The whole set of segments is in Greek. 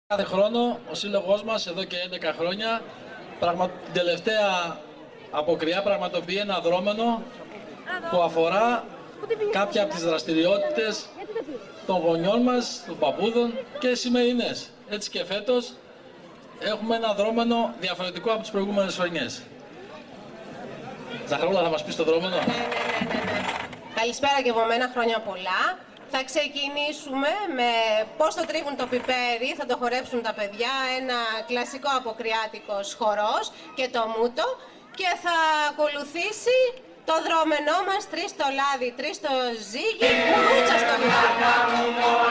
Κάθε χρόνο ο σύλλογός μας εδώ και 11 χρόνια την τελευταία αποκριά πραγματοποιεί ένα δρόμενο που αφορά κάποια από τις δραστηριότητες των γονιών μας, των παππούδων και σημερινές. Έτσι και φέτος έχουμε ένα δρόμενο διαφορετικό από τις προηγούμενες χρονιές. Ζαχρόλα, θα μας πεις το δρόμενο? Καλησπέρα και από μένα, χρόνια πολλά. Θα ξεκινήσουμε με πώς το τρίβουν το πιπέρι, θα το χορέψουν τα παιδιά, ένα κλασικό αποκριάτικος χορός και το μούτο, και θα ακολουθήσει το δρόμενό μας, 3 στο λάδι, 3 στο ζύγι, κουρούτσα στο πιπέρι.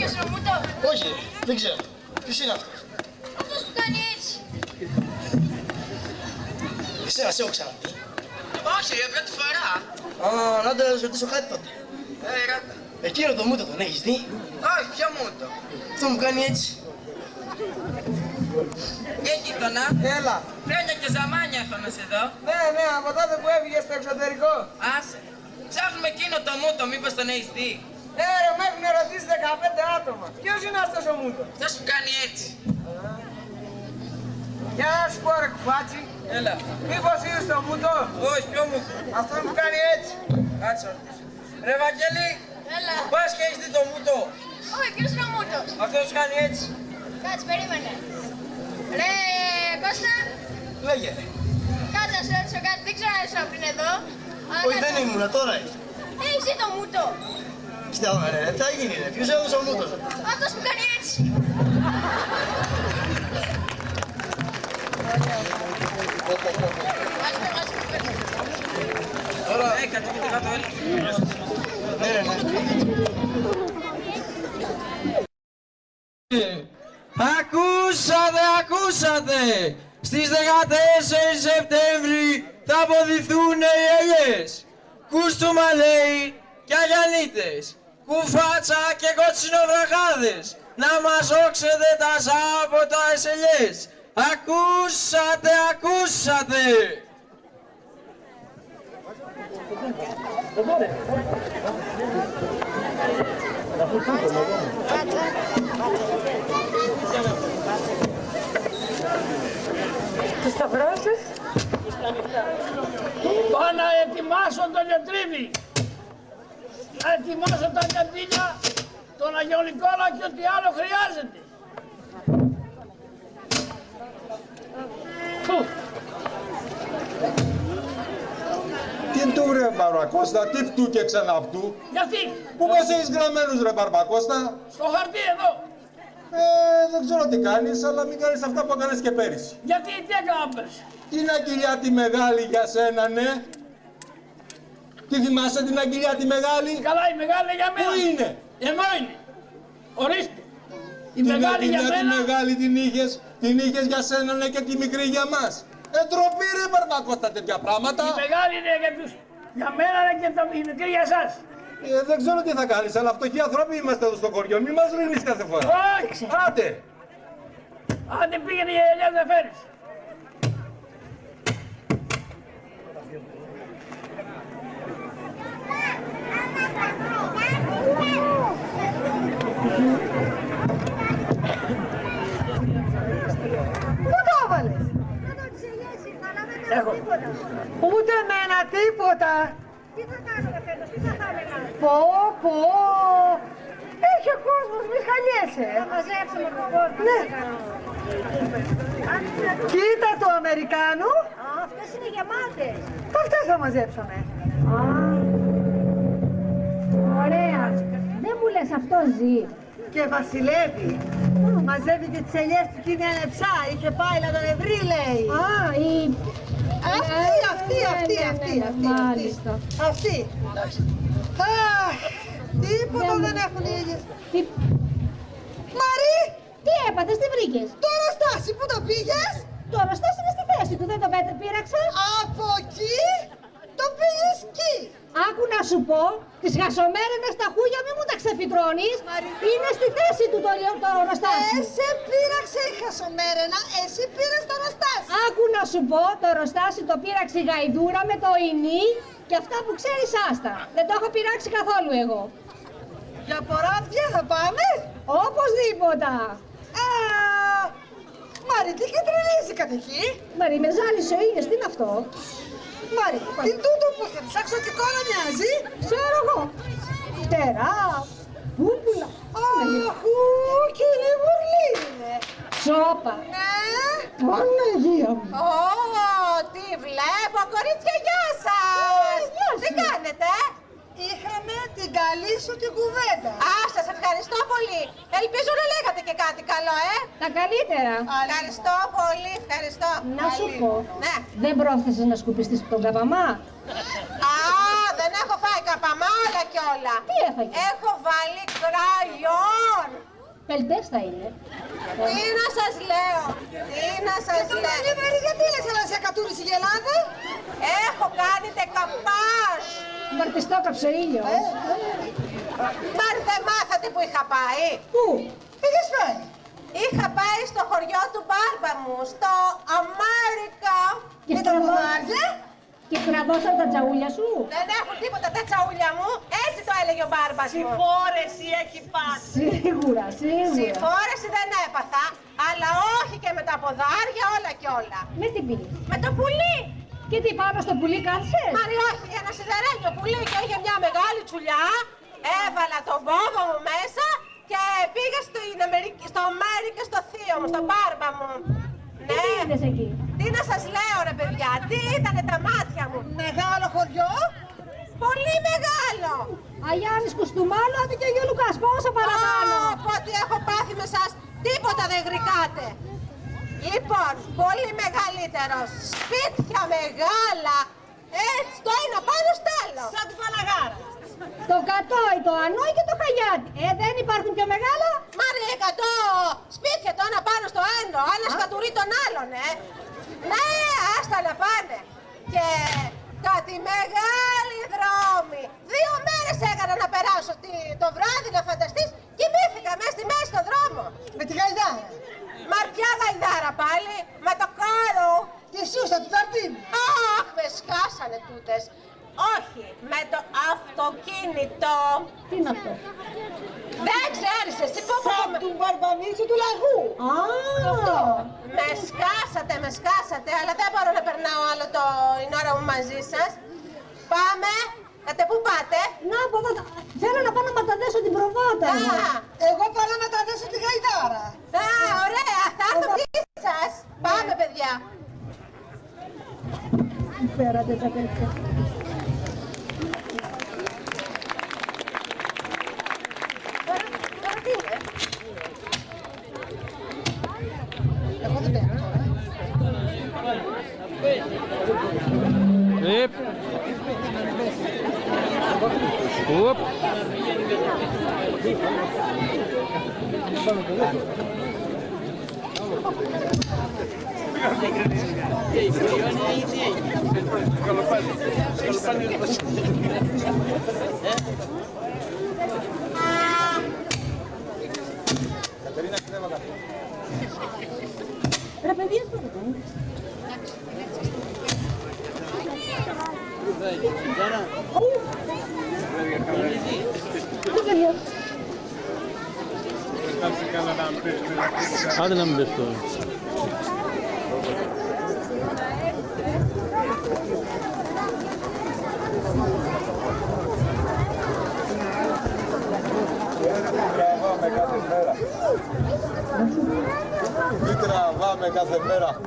ποιος είναι ο Μούτο? Όχι, δεν ξέρω. Ποιος είναι αυτός? Αυτός που κάνει έτσι. Εσένα σε έχω ξαναδεί. Όχι, για πρώτη φορά. Α, να το ρωτήσω κάτι τότε. Ράτα. Εκείνο το μούτο τον έχεις δει? Όχι, ποιο μούτο. Αυτό μου κάνει έτσι. Γείτονα. Έλα. Χρόνια και ζαμάνια έχω να σε δω. Ναι, από τότε που έφυγες στο εξωτερικό. Άσε. Ψάχνουμε εκείνο το μούτο, μήπως τον έχεις δει. Ρε, με έχουν ρωτήσει 15 άτομα. Ποιος είναι αυτός ο μούτος? Αυτός που κάνει έτσι. Γεια σου πω ρε κουφάτσι. Έλα. Μήπως είδες το μούτο? Όχι, ποιο μούτο. Αυτό που κάνει έτσι. Κάτσε. Ρε Βαγγέλη, Έλα. πας και έχεις δει το μούτο. Όχι, ποιος είναι ο Μούτος? Αυτός που κάνει έτσι. Κάτσε, περίμενε. Ρε Κώστα, Λέγε. κάτσε να σου ρωτήσω κάτι. Δεν ξέρω αν ήσουν πριν εδώ. Αλλά Όχι, δεν κάτσε. ήμουνα, τώρα είσαι. Εσύ το Μούτο. Κοίτα εδώ ρε, τι θα γίνει ρε, ποιος έδωσε ο μούτος? Αυτός που κάνει έτσι. Τώρα. Κάτσε και κάτω, έλα. Ναι. Ακούσατε! Στις 14 Σεπτέμβρη θα αποδηθούν οι ελιές. Κούστουμα λέει και αγιανίτες, κουφάτσα και κοτσινοβραχάδες, να μας όξετε τα ζώα από τα ελιές. Ακούσατε! Τι σταυρώσεις? Πάω να ετοιμάσω το λιοτρίβι. Να ετοιμάσω τα καντήλια, τον Αγιο Νικόλα και ό,τι άλλο χρειάζεται. Τι του ρε Μπαρμπακώστα, τι φτού και ξαναυτού. Γιατί? Πού μας έχεις γραμμένους ρε Μπαρμπακώστα? Στο χαρτί εδώ. Δεν ξέρω τι κάνεις, αλλά μην κάνεις αυτά που έκανες και πέρυσι. Γιατί, τι έκανα πέρσι? Την αγγελιά τη μεγάλη για σένα, ναι. Τι θυμάσαι την αγγελιά τη μεγάλη? Καλά, η μεγάλη για μένα. Πού είναι? Εδώ είναι. Ορίστε. Η Την μεγάλη για αγγελιά τη μένα. μεγάλη την είχες για σένα, ναι, και τη μικρή για μας. Ντροπή ρε Μπαρμπακώστα τέτοια πράγματα. Η μεγάλη είναι για μένα και η μικρή για εσάς. Δεν ξέρω τι θα κάνεις, αλλά φτωχοί άνθρωποι είμαστε εδώ στο χωριό. Μη μας ρίχνεις κάθε φορά. Όχι. Άτε. Άντε πήγαινε για ελιά να φέρεις. Πού το έβαλες? Έχω. Ούτε εμένα τίποτα. Τι θα κάνουμε φέτος, τι θα πάμε να. Πω. Έχει ο κόσμος, μη χαλιέσαι. Θα μαζέψουμε τον κόσμο. Ναι. Κοίτα το Αμερικάνου. Αυτές είναι γεμάτες. Αυτές θα μαζέψαμε. Ωραία. Δεν μου λες αυτό ζει. Και βασιλεύει. Μαζεύει και τις ελιές του και είναι ανεψά. Είχε πάει να τον ευρύ, λέει. Α, η... Μάλιστα. Αυτή. Αχ, τίποτα δεν έχουν οι ελιές. Μαρή, Τι έπαθες, τι βρήκες? το Ρωστάσι, πού το πήγες? Το Ρωστάς είναι στη θέση του, δεν το πήραξα. Από εκεί, το πήγες εκεί. Άκου να σου πω, τις χασομέρενες τα χούγια μη μου τα ξεφυτρώνεις. Μαρή. Είναι στη θέση του το Ρωστάσι. Σε πείραξε η χασομέρενα, εσύ πήρες το Ρωστάσι. Άκου να σου πω, το Ρωστάσι το πήραξε η γαϊδούρα με το ινί και αυτά που ξέρεις άστα. Δεν το έχω πειράξει καθόλου εγώ. Για ποράδια θα πάμε. Οπωσδήποτα. Μαρή, τι και τρελήσει κατ' εκεί. Μαρή, με ζάλισε ο ήλιος, τι είναι αυτό? Μαρή, τι τούτο που ψαξωτικό να μοιάζει. Ξέρω εγώ. Φτερά, πούπουλα. Αχού, κοινή μουρλή είναι. Σόπα. Ναι. Παναγία μου. Ω, τι βλέπω, κορίτσια, γεια σας! Τι κάνετε? Είχαμε την καλή σου την κουβέντα. Α, σας ευχαριστώ πολύ. Ελπίζω να λέγατε και κάτι καλό, Τα καλύτερα. Ευχαριστώ πολύ, ευχαριστώ. Να σου Πολύ. πω, Ναι. δεν πρόθεσες να σκουπιστείς τον καπαμά? Α, δεν έχω φάει καπαμά, αλλά και όλα. Τι έφαγε? Έχω βάλει κραγιόν. Πελτές θα είναι. Τι να σας λέω, τι να σας λέω. Γιατί λες έλα σε κατούριση η Ελλάδα. Έχω κάνει δεκαπάς. Μαρτιστό καψοήλιο. Μα δεν μάθατε που είχα πάει. Πού? Είχες πάει. Είχα πάει στο χωριό του μπάρμπα μου, στο Αμέρικα. Και Με τα ποδάρια. Και κραδώσαν τα τζαούλια σου. Δεν έχουν τίποτα τα τσαούλια μου, έτσι το έλεγε ο μπάρμπας μου. Συμφόρεση έχει πάθει. Σίγουρα, σίγουρα. Συμφόρεση δεν έπαθα, αλλά όχι και με τα ποδάρια όλα κι όλα. Με τι πήγες? Με το πουλί. Και τι πάνω στο πουλί κάθεσες? Μαρι όχι, ένα σιδερένιο πουλί και είχε μια μεγάλη τσουλιά. Έβαλα τον πόδο μου μέσα και πήγα στο Αμέρικα στο θείο μου, στον μπάρμπα μου. Τι είδες εκεί? Τι να σας λέω ρε παιδιά, τι ήτανε τα μάτια μου. Μεγάλο χωριό. Πολύ μεγάλο. Αγιάννης Κουστούμάλο και ο Γιώργος Λουκάς, πόσο παραπάνω. Από ό,τι έχω πάθει με σας, τίποτα δεν γρικάτε. Λοιπόν, πολύ μεγαλύτερο, σπίτια μεγάλα, έτσι το ένα πάνω στο άλλο. Σαν του Παναγάρα. Το Κατόι, το Ανόι και το Χαγιάτι. Δεν υπάρχουν πιο μεγάλα. Μάρι 100 σπίτια το ένα πάνω στο άλλο, ένα σκατουρί τον άλλον, Ναι, άστα να πάνε. Και κάτι μεγάλοι δρόμοι. 2 μέρες έκανα να περάσω το βράδυ, να φανταστείς, κοιμήθηκα μέσα στη μέση στον δρόμο. Με τη γαϊδάρα. Μα ποια γαϊδάρα πάλι, με το κάρο. Τη σούσα του Ταρτίνου. Αχ, με σκάσανε τούτες. Όχι, με το αυτοκίνητο. Τι είναι αυτό? Δεν ξέρεις εσύ πού Σαν του Μπαρμπανίτσου του Λαγού. Αυτό. Με σκάσατε, αλλά δεν μπορώ να περνάω άλλο την ώρα μου μαζί σας. Πάμε, κάτε πού πάτε. Να από εδώ, θέλω να πάω να ματαδέσω την προβάτα. Εγώ πάω να τα δέσω τη γαϊδάρα. Ωραία, θα έρθω πίσω σας. Πάμε παιδιά. Φέρατε τα παιδιά. Τώρα τι είναι? Εγώ δεν παίρνω τώρα. Yep. Whoop. Ρε παιδιά, αυτό δεν είναι. Άντε να μην πες τώρα. Τι τραβάμε κάθε μέρα.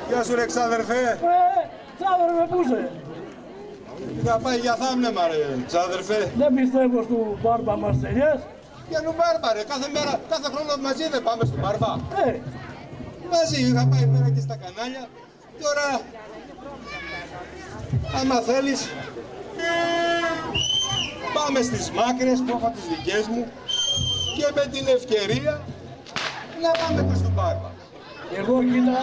Γεια σου ρε ξάδερφε. Ξάδερφε, πού είσαι? Είχα πάει για θάμνεμα ρε ξάδερφε. Δεν πιστεύω στο μπάρμπα μας τελειές. Για νου μπάρμπα ρε, κάθε μέρα, κάθε χρόνο μαζί δεν πάμε στο μπάρμπα. Μαζί είχα πάει πέρα και στα κανάλια. Τώρα, άμα θέλεις, πάμε στις μάκρες που έχω τις δικές μου και με την ευκαιρία να πάμε και στο μπάρμπα. Εγώ κοίτα,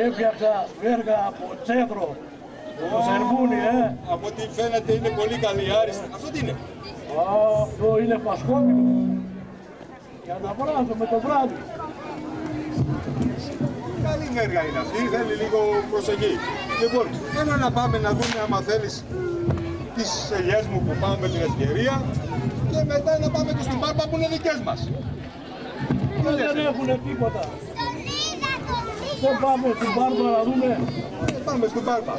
έφτιαξα βέργα από τσέδρο. Το σερβούνι, Από ό,τι φαίνεται είναι πολύ καλή άριστη. Αυτό τι είναι? Αυτό είναι πασχόμινο. Για να βράζω με το βράδυ. Καλή μέρα είναι αυτή, θέλει λίγο προσοχή. Λοιπόν, θέλω να πάμε να δούμε άμα θέλεις τις ελιές μου που πάμε με την ευκαιρία και μετά να πάμε και στην μπάρμπα που είναι δικές μας. Δεν έχουνε τίποτα. Δεν πάμε στην μπάρμπα να δούμε. Πάμε στην μπάρμπα.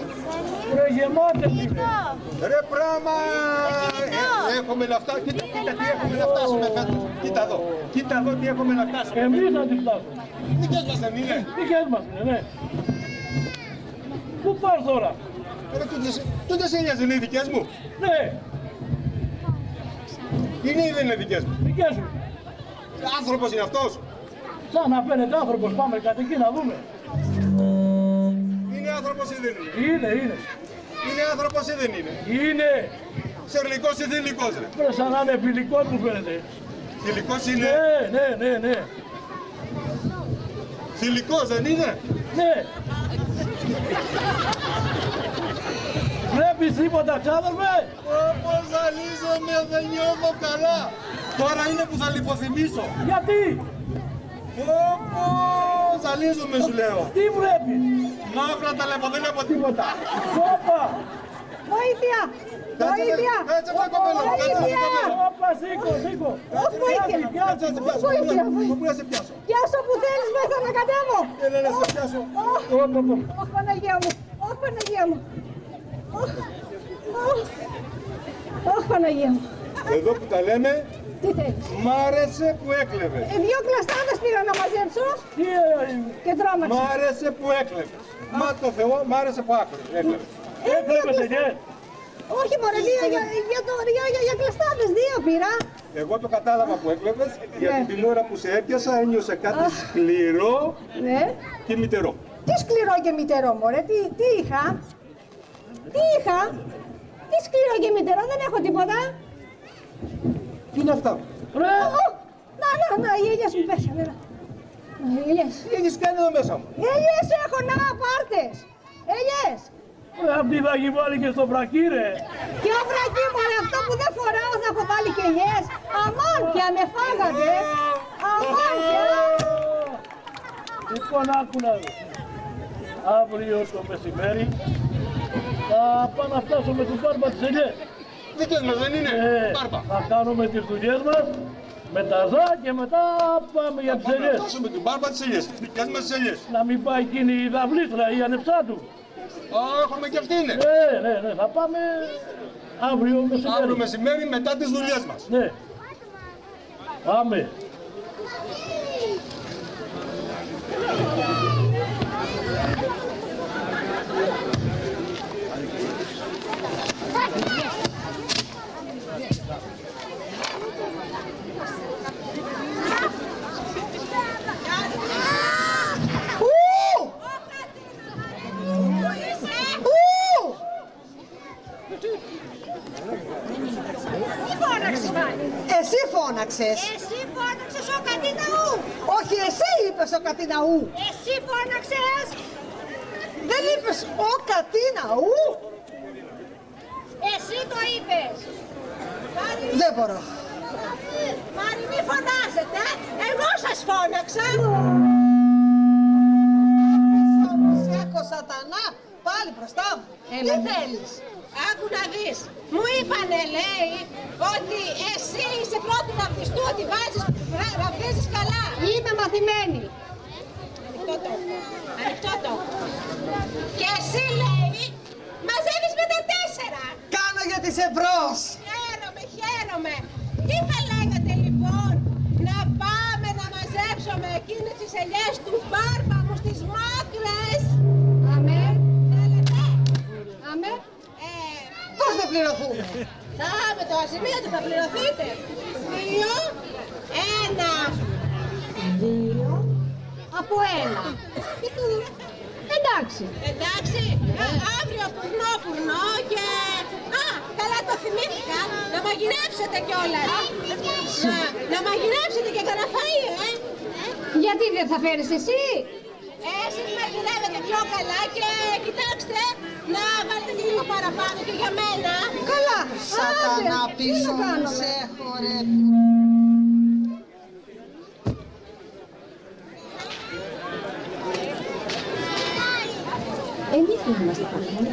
Ρε γεμάτες είναι. Ρε πράγμα, έχουμε να φτάσουμε. Κοίτα τι έχουμε να φτάσουμε φέτος. Κοίτα εδώ, κοίτα εδώ τι έχουμε να φτάσουμε. Εμείς θα την φτάσουμε. Δικές μας δεν είναι? Δικές μας είναι, ναι. Πού πας τώρα? Τούτες ελιές δεν είναι δικές μου? Ναι. Είναι ή δεν είναι δικές μου? Δικές σου. Άνθρωπος είναι αυτός? Σαν να φαίνεται άνθρωπος, πάμε κατ' εκεί να δούμε. Είναι άνθρωπος ή δεν είναι? Είναι. Είναι άνθρωπος ή δεν είναι? Είναι. Σερλικός ή θηλυκός ρε? Πρέπει σαν να είναι φιλικός μου φαίνεται. Θηλυκός είναι? Ναι. Θηλυκός δεν είναι? Ναι. Βλέπεις τίποτα ξάδερφε? Όπως ζαλίζομαι, δεν νιώθω καλά. Τώρα είναι που θα λιποθυμίσω. Γιατί? Όπως ζαλίζομαι σου λέω. Τι βλέπεις? Μαύρα τα λέπω, δεν βλέπω τίποτα. Όπα! Βοήθεια! Βοήθεια! Κάτσε βρε κοπέλο, Όπα, σήκω. Όχι βοήθεια! Πού να σε πιάσω? Πιάσω που θέλεις μέσα να κατέβω! Έλα να σε πιάσω. Όχι Παναγία μου! Όχι Παναγία μου! Όχι Παναγία μου! Εδώ που τα λέμε, Τι θέλεις? μ' άρεσε που έκλεβες. Δύο κλαστάδες πήρα να μαζέψω και τρόμαξα. Μ' άρεσε που έκλεβες. Μα το Θεό, μ' άρεσε που έκλεβες. Όχι μωρέ, για κλαστάδες, δύο πήρα. Εγώ το κατάλαβα που έκλεβες, γιατί την ώρα που σε έπιασα ένιωσε κάτι σκληρό και μητερό. Τι σκληρό και μητερό μωρέ, τι είχα? Τι σκληρό και μητερό, δεν έχω τίποτα. Τι είναι αυτά? Να, οι ελιές μου πέσανε. Τι έχεις κάνει εδώ μέσα μου? Ελιές έχω, να, πάρτες. Ελιές. Αυτή θα έχει βάλει και στο βρακί ρε. Ποιο βρακί μωρέ, αυτό που δεν φοράω θα έχω βάλει και ελιές. Αμάν πια με φάγατε. Αμάν πια. Λοιπόν, άκου να δεις. Αύριο το μεσημέρι θα πάω να φτάσω με την μπάρμπα τις ελιές. Δικές μας δεν είναι, μπάρμπα. Θα κάνουμε τις δουλειές μας με τα ζά και μετά πάμε για τις ελιές. Θα φτάσουμε την μπάρμπα τις ελιές, δικές μας τις ελιές. Να μην πάει εκείνη η δαυλίστρα, η ανεψάτου. Έχουμε και αυτή είναι. Ναι, θα πάμε αύριο μεσημέρι. Αύριο μεσημέρι μετά τις δουλειές μας. Ναι. Πάμε. Εσύ φώναξες. Εσύ φώναξες ο Κατιναού. Όχι, εσύ είπες ο Κατιναού. Εσύ φώναξες. Δεν είπες ο Κατιναού. Εσύ το είπες. Δεν μπορώ. Μάρι, μη φωνάζετε. Εγώ σας φώναξα. Σε έχω σατανά πάλι μπροστά μου. Τι θέλεις? Άκου να δεις. Μου είπανε, λέει, ότι εσύ είσαι πρώτη ραβδιστού, ότι ραβδίζεις καλά. Είμαι μαθημένη. Ανοιχτό το. Και εσύ, λέει, μαζεύεις με τα 4. Κάνω γιατί είσαι μπρος. Χαίρομαι. Τι θα λέγατε λοιπόν, να πάμε να μαζέψουμε εκείνες τις ελιές του μπάρμπα μου στις μάκρες. Αμέ. Θέλετε? Αμέ. Πώς θα πληρωθούμε? Με το ασημείο θα πληρωθείτε. 2, 1. 2 από 1. Εντάξει. Αύριο φουρνό και... καλά το θυμήθηκα. Να μαγειρέψετε κιόλας. Να μαγειρέψετε και κανένα φαΐ, Γιατί δεν θα φέρεις εσύ? Εσείς μαγειρεύετε πιο καλά και κοιτάξτε, να βάλετε και λίγο παραπάνω και για μένα. Καλά. Σατανά πίσω μου σε έχω ρε. Εμείς δεν είμαστε καλοί.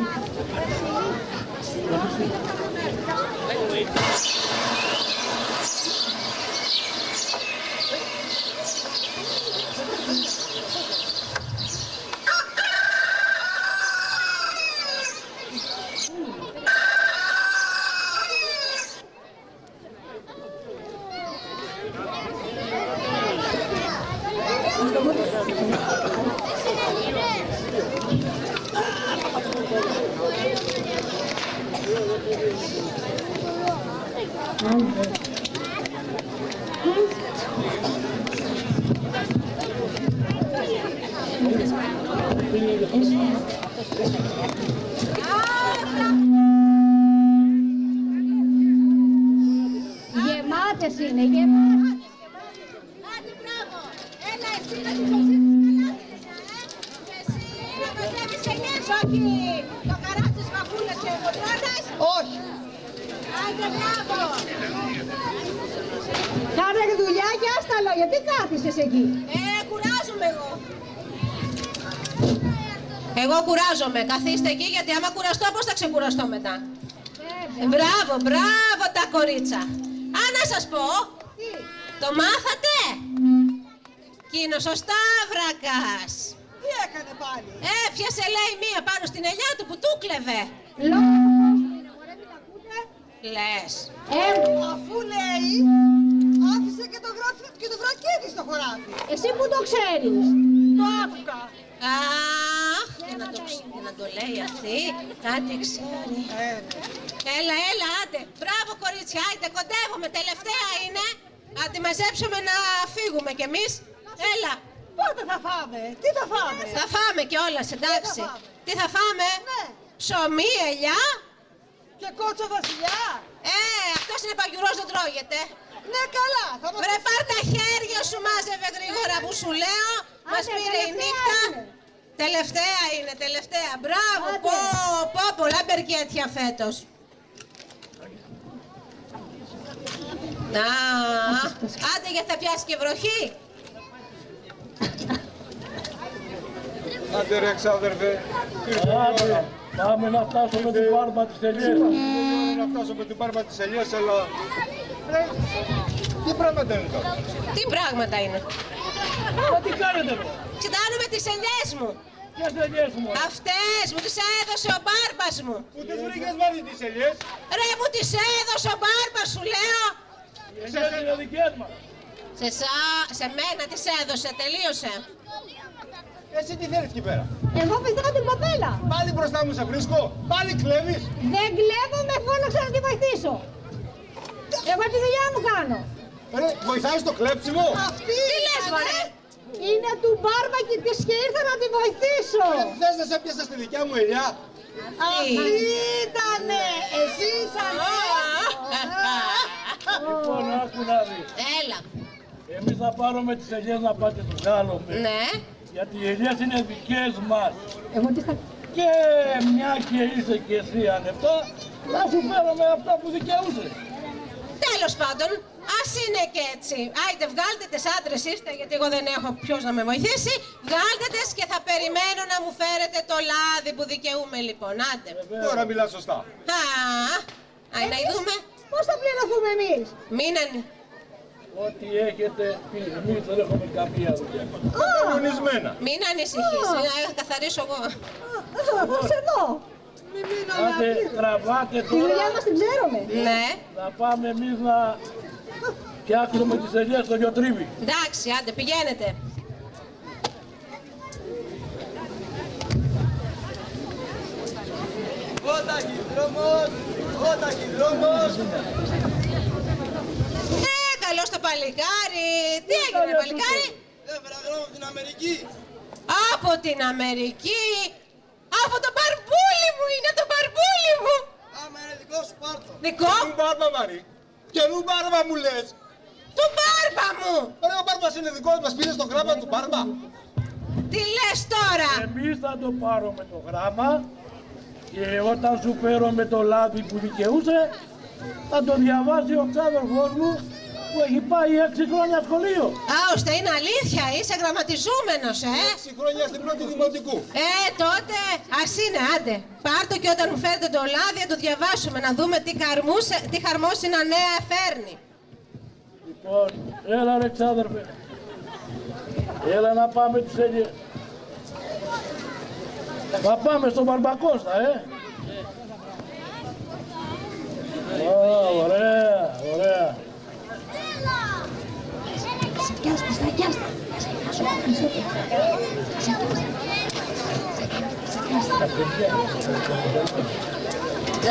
μάθες είναι. Άντε, μπράβο. Έλα, εσύ να την κολλήσεις. Εσύ να μαζεύεις ελιές, όχι το καράτσες, βαφούλες και κοντρώνες. Όχι. Άντε, μπράβο. Κάνε δουλειά και άστα λόγια. Τι κάθισες εκεί? Κουράζομαι εγώ. Εγώ κουράζομαι. Καθίστε εκεί γιατί άμα κουραστώ πώς θα ξεκουραστώ μετά. Μπράβο, μπράβο τα κορίτσα. Α, να σας πω. Το μάθατε? Κίνος ο Σταύρακας. Τι έκανε πάλι? Έπιασε λέει μία πάνω στην ελιά του που του κλεβε. Λες. Αφού λέει, άφησε και το βρακέτη στο χωράφι. Εσύ που το ξέρεις? Το άκουκα. Αχ, και να το λέει αυτή, κάτι ξέρει. Έλα, έλα, άντε. Μπράβο κορίτσια, άντε, κοντεύουμε, τελευταία είναι. Άντε, μαζέψουμε να φύγουμε κι εμείς. Έλα. Πότε θα φάμε, τι θα φάμε? Θα φάμε κιόλας, εντάξει. Τι θα φάμε? Ναι. Ψωμί, ελιά. Και κότσο βασιλιά. Αυτός είναι παγιουρός, δεν τρώγεται. Ναι, καλά. Βρε, πάρ' τα χέρια σου, μάζευε γρήγορα που σου λέω. Μας πήρε η νύχτα. Τελευταία είναι, τελευταία. Μπράβο, πω, πολλά μπερκέτια φέτος. Άντε γιατί θα πιάσει και βροχή. Άντε ρε ξάδερφε. Άντε, πάμε να φτάσουμε την πάρμα της Ελιές. Πάμε να φτάσουμε την πάρμα της Ελιές, αλλά... Τι πράγματα είναι τώρα? Τι πράγματα είναι? Τι κάνετε εδώ? Κοιτάνουμε τις ελιές μου. Ποιες ελιές μου? Αυτές μου τις έδωσε ο μπάρμπας μου. Πού τις βρήκες μάθει τις ελιές? Ρε, μου τις έδωσε ο μπάρμπας σου, λέω. Οι ελιές είναι δικές μας. Σε μένα τις έδωσε, τελείωσε. Εσύ τι θέλεις εκεί πέρα? Εγώ πιστεύω την κοπέλα. Πάλι μπροστά μου σε βρίσκω, πάλι κλέβεις. Δεν κλέβω, με φώναξα να τη βοηθήσω. Εγώ τη δουλειά μου κάνω. Ρε, βοηθάει στο κλέψιμο. Αυτή τι λες, μωρέ? Είναι του μπάρμπα και της και ήρθα να τη βοηθήσω. Θες να σε έπιασα στη δικιά μου ελιά? Αυτή ήτανε. Εσύ ήσανε. Λοιπόν, άκου να δεις. Έλα. Εμείς θα πάρουμε τις ελιές να πάτε τους βγάλουμε. Ναι. Γιατί οι ελιές είναι δικές μας. Εγώ τι θα... Και μια και είσαι και εσύ ανεπτά, να σου φέρουμε αυτά που δικαιούσε. Τέλος πάντων, ας είναι και έτσι. Άιτε, βγάλτε τις άντρες είστε, γιατί εγώ δεν έχω ποιος να με βοηθήσει. Βγάλτε τις και θα περιμένω να μου φέρετε το λάδι που δικαιούμαι, λοιπόν. Άντε. Τώρα μιλάς σωστά. Άι, να δούμε. Πώς θα πληρωθούμε εμείς? Μείνανε. Ό,τι έχετε πει, εμείς δεν έχουμε καμία δουλειά. Κανονισμένα. Μην ανησυχείς, να καθαρίσω εγώ. Πώς εδώ? Άντε, τραβάτε Τη δουλειά τώρα. μας την ξέρουμε. Ναι. Θα πάμε εμείς να φτιάξουμε τις ελιές στο γεωτρίμι. Εντάξει, άντε, πηγαίνετε. Ο ταχυδρόμος, ο ταχυδρόμος. Καλώς το παλικάρι. Τι έγινε, παλικάρι? Έφερα γράμμα από την Αμερική. Από την Αμερική. Από το μπαρμπούλι μου, είναι το μπαρμπούλι μου. Άμα είναι δικό σου πάρτο. Δικό? Του μπάρμπα, Μαρή. Και νου μπάρμπα μου λες. Του μπάρμπα μου. Ωραία, ο μπάρμπας είναι δικός μας, πήρες το γράμμα του μπάρμπα. Τι λες τώρα? Εμείς θα το πάρουμε το γράμμα και όταν σου φέρουμε το λάδι που δικαιούσε, θα το διαβάσει ο ξάδερφός μου που έχει πάει 6 χρόνια σχολείο. Ώστε είναι αλήθεια, είσαι γραμματιζούμενος, 6 χρόνια στην πρώτη δημοτικού. Τότε ας είναι, άντε. Πάρ' το και όταν μου φέρετε το λάδι να το διαβάσουμε, να δούμε τι χαρμόσυνα νέα φέρνει. Λοιπόν, έλα ρε ξάδερφε. Έλα να πάμε τις ελιές. Θα πάμε στον Μπαρμπακώστα, Ωραία, ωραία.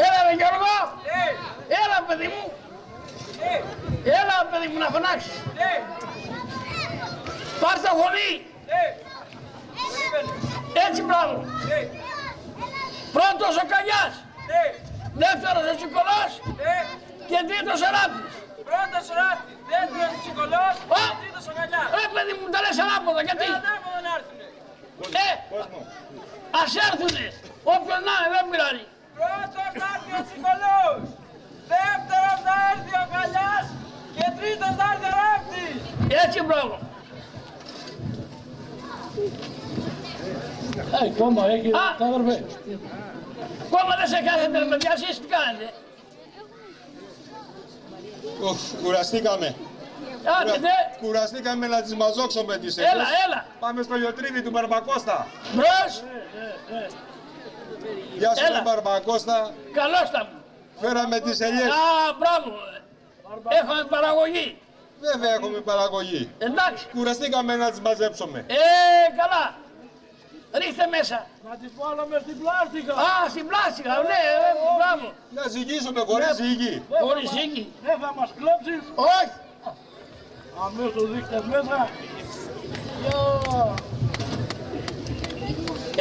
Έλα ρε Γιώργο! Έλα παιδί μου! Έλα παιδί μου να φωνάξεις! Πάρ' τα φωνή! Έτσι μπράβο! Πρώτος ο Καλιάς! Δεύτερος ο Σικολάς! Και τρίτος ο Ράπτης! Πρώτος ράφτη, δεύτερος ψυχολός, τρίτος αγκαλιά. Ρε παιδί μου, τα λες ανάποδα, γιατί. Ανάποδα να έρθουνε. Ας έρθουνε. Όποιον να είναι, δεν πειράζει. Πρώτος θα έρθει ο ψυχολός. Δεύτερος θα έρθει ο αγκαλιάς. Και τρίτος θα έρθει ο ράφτης. Έτσι, μπράβο. Κόμμα έχει, αδερφέ. Κόμμα δεν σε κάθετε, παιδιά, εσείς τι κάνετε. Κουραστήκαμε. Κουραστήκαμε να τις μαζόξουμε τις ελιές. Έλα. Πάμε στο λιοτρίβι του Μπαρμπακώστα. Μπρος. Γεια σου, ρε Μπαρμπακώστα. Καλώς τα μου. Φέραμε τις ελιές. Μπράβο. Έχουμε παραγωγή. Βέβαια έχουμε παραγωγή. Εντάξει. Κουραστήκαμε να τις μαζέψουμε. Καλά. Ρίχτε μέσα. Να τις βάλουμε στην πλάστικα. Στην πλάστικα, ναι, μπράβο. Να ζυγίσουμε χωρίς ζύγι. Χωρίς ζύγι. Δεν θα μας κλέψεις. Όχι. Αμέσως ρίχτε μέσα.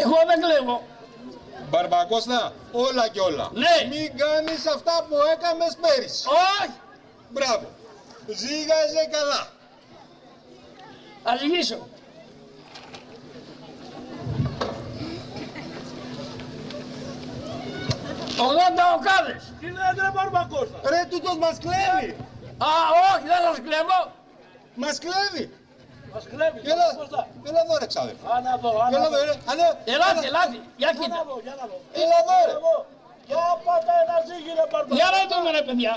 Εγώ δεν κλέβω. Μπαρμπακώστα, όλα κι όλα. Ναι. Μην κάνεις αυτά που έκαμες πέρυσι. Όχι. Μπράβο. Ζήγαζε καλά. Ας ζυγίσω. Ογδόντα οκάδες. Τι λέτε, ρε Μπαρμπακώστα. Ρε, τούτος μας κλέβει. Όχι, δεν σας κλέβω. Μας κλέβει. Μας κλέβει. Έλα εδώ ρε ξάδερφε. Άνα εδώ. Ελάτε, για κοίτα. Έλα εδώ ρε. Για πάτα ένα ζύγι, ρε Μπαρμπακώστα. Για να δούμε, ρε παιδιά.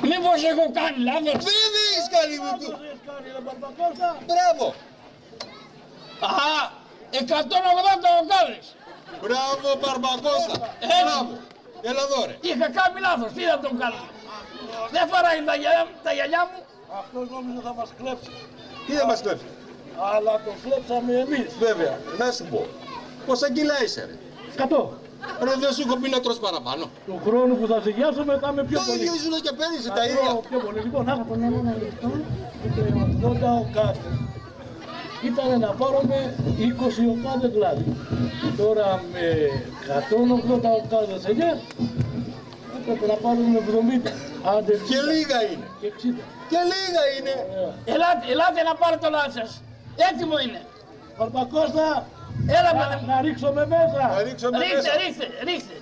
Μήπως έχω κάνει λάθος. Δεν έχεις κάνει με του. Μπράβο. 180 οκάδες. Μπράβο Μπαρμπακώστα. Μπράβο. Έλα εδώ ρε. Είχα κάνει λάθος, τι θα τον κάνω. Δεν φοράει τα γυαλιά μου. Αυτός νόμιζε θα μας κλέψει. Τι θα μας κλέψει. Αλλά το κλέψαμε εμείς. Βέβαια. Να σου πω. Πόσα κιλά είσαι ρε. 100. Ρε δεν σου έχω πει να τρως παραπάνω. Του χρόνου που θα ζυγιάσουμε θα είμαι πιο Το πολύ. ίδιο ήσουν και πέρυσι τα ίδια. Πιο πολύ. Λοιπόν, να έχω ένα λεπτό. 80 οκάδες. Ήταν να πάρουμε 20 οκάδες λάδι. Τώρα με 180 οκάδες ελιές έπρεπε να πάρουμε 70. Άντε, Και λίγα είναι. Και 60. Και λίγα είναι. Ελάτε να πάρω το λάδι σας. Έτοιμο είναι. Μπαρμπακώστα, Έλα παιδί μου. να ρίξουμε μέσα. Να ρίξουμε μέσα. Ρίχτε.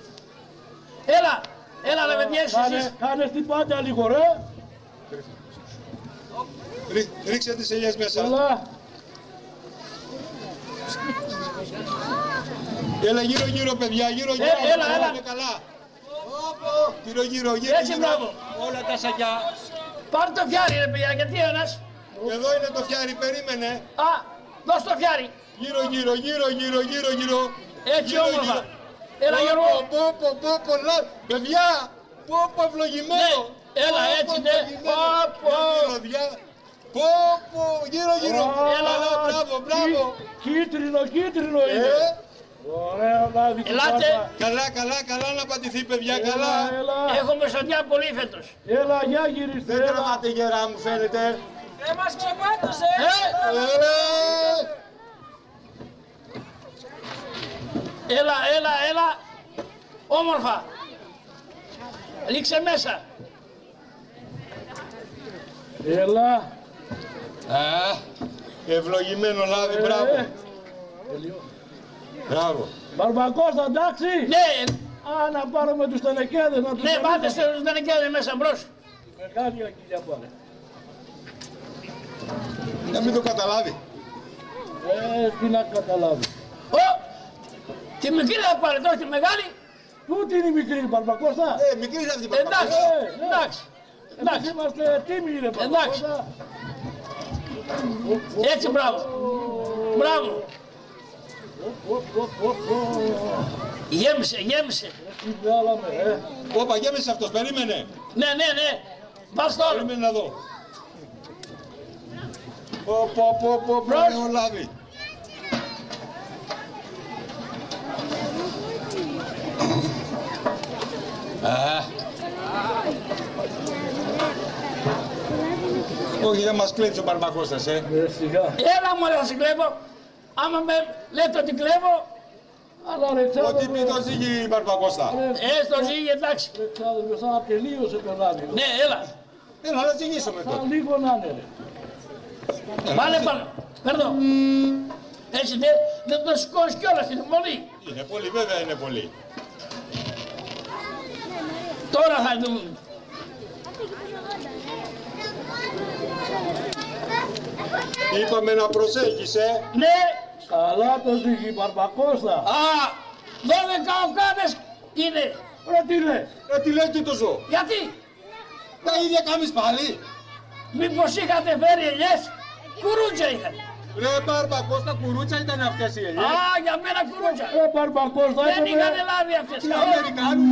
Έλα ρε παιδιά εσείς. Κάνε την πάντα λίγο ρε. Ρίξε τις ελιές μέσα. Έλα. Έλα γύρω παιδιά, γύρω. Έλα. Είναι καλά. Γύρω. Έτσι μπράβο. Όλα τα σακιά. Πάρ' το φιάρι ρε παιδιά, γιατί ένας. Εδώ είναι το φιάρι, περίμενε. Δώσ' το φιάρι. Γύρω. Έτσι όμορφα. Έλα Γιώργο. Πω, παιδιά. Πω, ευλογημένο. Έλα έτσι ναι. Πω, γύρω. Έλα, Μπράβο. Κίτρινο είναι. Ωραία, λάδι. Ελάτε. Καλά να πατηθεί παιδιά, καλά. Έχω μεσοδιά πολύ φέτος. Έλα, για γυρίστε. Δεν τραβάτε γερά μου φαίνεται. Δεν μας ξεπάτωσε. Έλα. Όμορφα. Ρίξε μέσα. Έλα. Ευλογημένο λάδι, μπράβο. Μπράβο. Μπαρμπακώστα, εντάξει. Ναι. Να πάρουμε τους τενεκέδες να τους... Ναι, πάτε στους τενεκέδες μέσα μπρος. Μεγάλη αγγίλια πάνε. Να μην το καταλάβει. Τι να καταλάβει. Τη μικρή θα πάρετε, όχι τη μεγάλη. Πού είναι η μικρή Μπαρμπακώστα. Μικρή είναι αυτή η Μπαρμπακώστα. Εντάξει. Είμαστε τίμοι ρε Μπαρμπακώστα. Έτσι, μπράβο. Γέμισε. Όπα, γέμισε αυτός, περίμενε. Ναι. Πας τώρα. Περίμενε να δω. Πω, ωραίο λάδι. Όχι, δεν μας κλέψει ο Μπαρμπακώστας, Έλα μου, θα σε κλέβω. Άμα με λέτε ότι κλέβω, Ότι πει το ζύγι Μπαρμπακώστα. Το ζύγι, εντάξει. Ξάδερφε, σαν να τελείωσε το ράδιο. Ναι, έλα. Έλα, να ζυγίσουμε τότε. Λίγο να είναι, ρε. Πάλε πάνω. Παίρνω. Έτσι, δεν το σηκώνεις κιόλας, είναι πολύ. Είναι πολύ, βέβαια είναι πολύ. Τώρα θα δούμε. Είπαμε να προσέχεις, Ναι. Καλά το ζύγι Μπαρμπακώστα. 12 οκάδες είναι. Ρε τι λες. Ρε τι λέει και το ζω. Γιατί. Τα ίδια κάνεις πάλι. Μήπως είχατε φέρει ελιές. Κουρούτσα είχαν. Ρε Μπαρμπακώστα, κουρούτσα ήταν αυτές οι ελιές. Για μένα κουρούτσα. Ρε Μπαρμπακώστα. Δεν είχαν λάβει αυτές. Τι Αμερικάνου.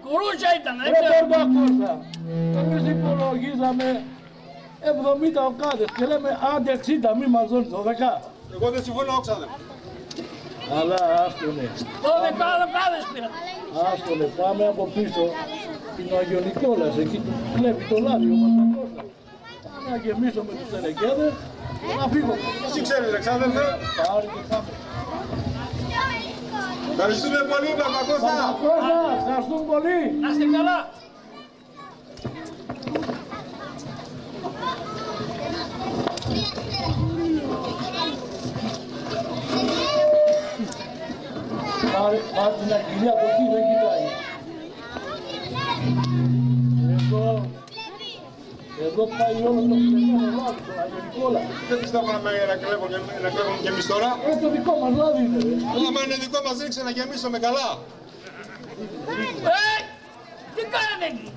Κουρούτσα ήταν. Ρε Μπαρμπακώστα. Εμείς υπολογίζαμε 70 οκάδες και λέμε άντε 60, μη μας δώνεις 12. Εγώ δεν συμφωνώ, ξάδερφε. Αλλά άστονε. 12 οκάδες πήραν. Άστονε, πάμε από πίσω την Αγιονικόλας, εκεί του κλέβει το λάδι ο Μπαρμπακώστα. Πάμε να γεμίσουμε τους τελεκέδες και να φύγουμε. Εσύ ξέρεις, ρε ξάδερφε. Πάρει και πάμε. Ευχαριστούμε πολύ, Μπαρμπακώστα. Μπαρμπακώστα, ευχαριστούμε πολύ. Να είστε καλά. Πάρε την αγγελία από εκεί, δεν κοιτάει. Εδώ πάει όλο το κλεμμένο λάδι, το Αγιονικόλα. Δεν πιστεύω να κλέβουν και εμείς τώρα. Το δικό μας λάδι είναι. Άμα είναι δικό μας, ρίξε να γεμίσουμε καλά. Τι κάνετε εκεί.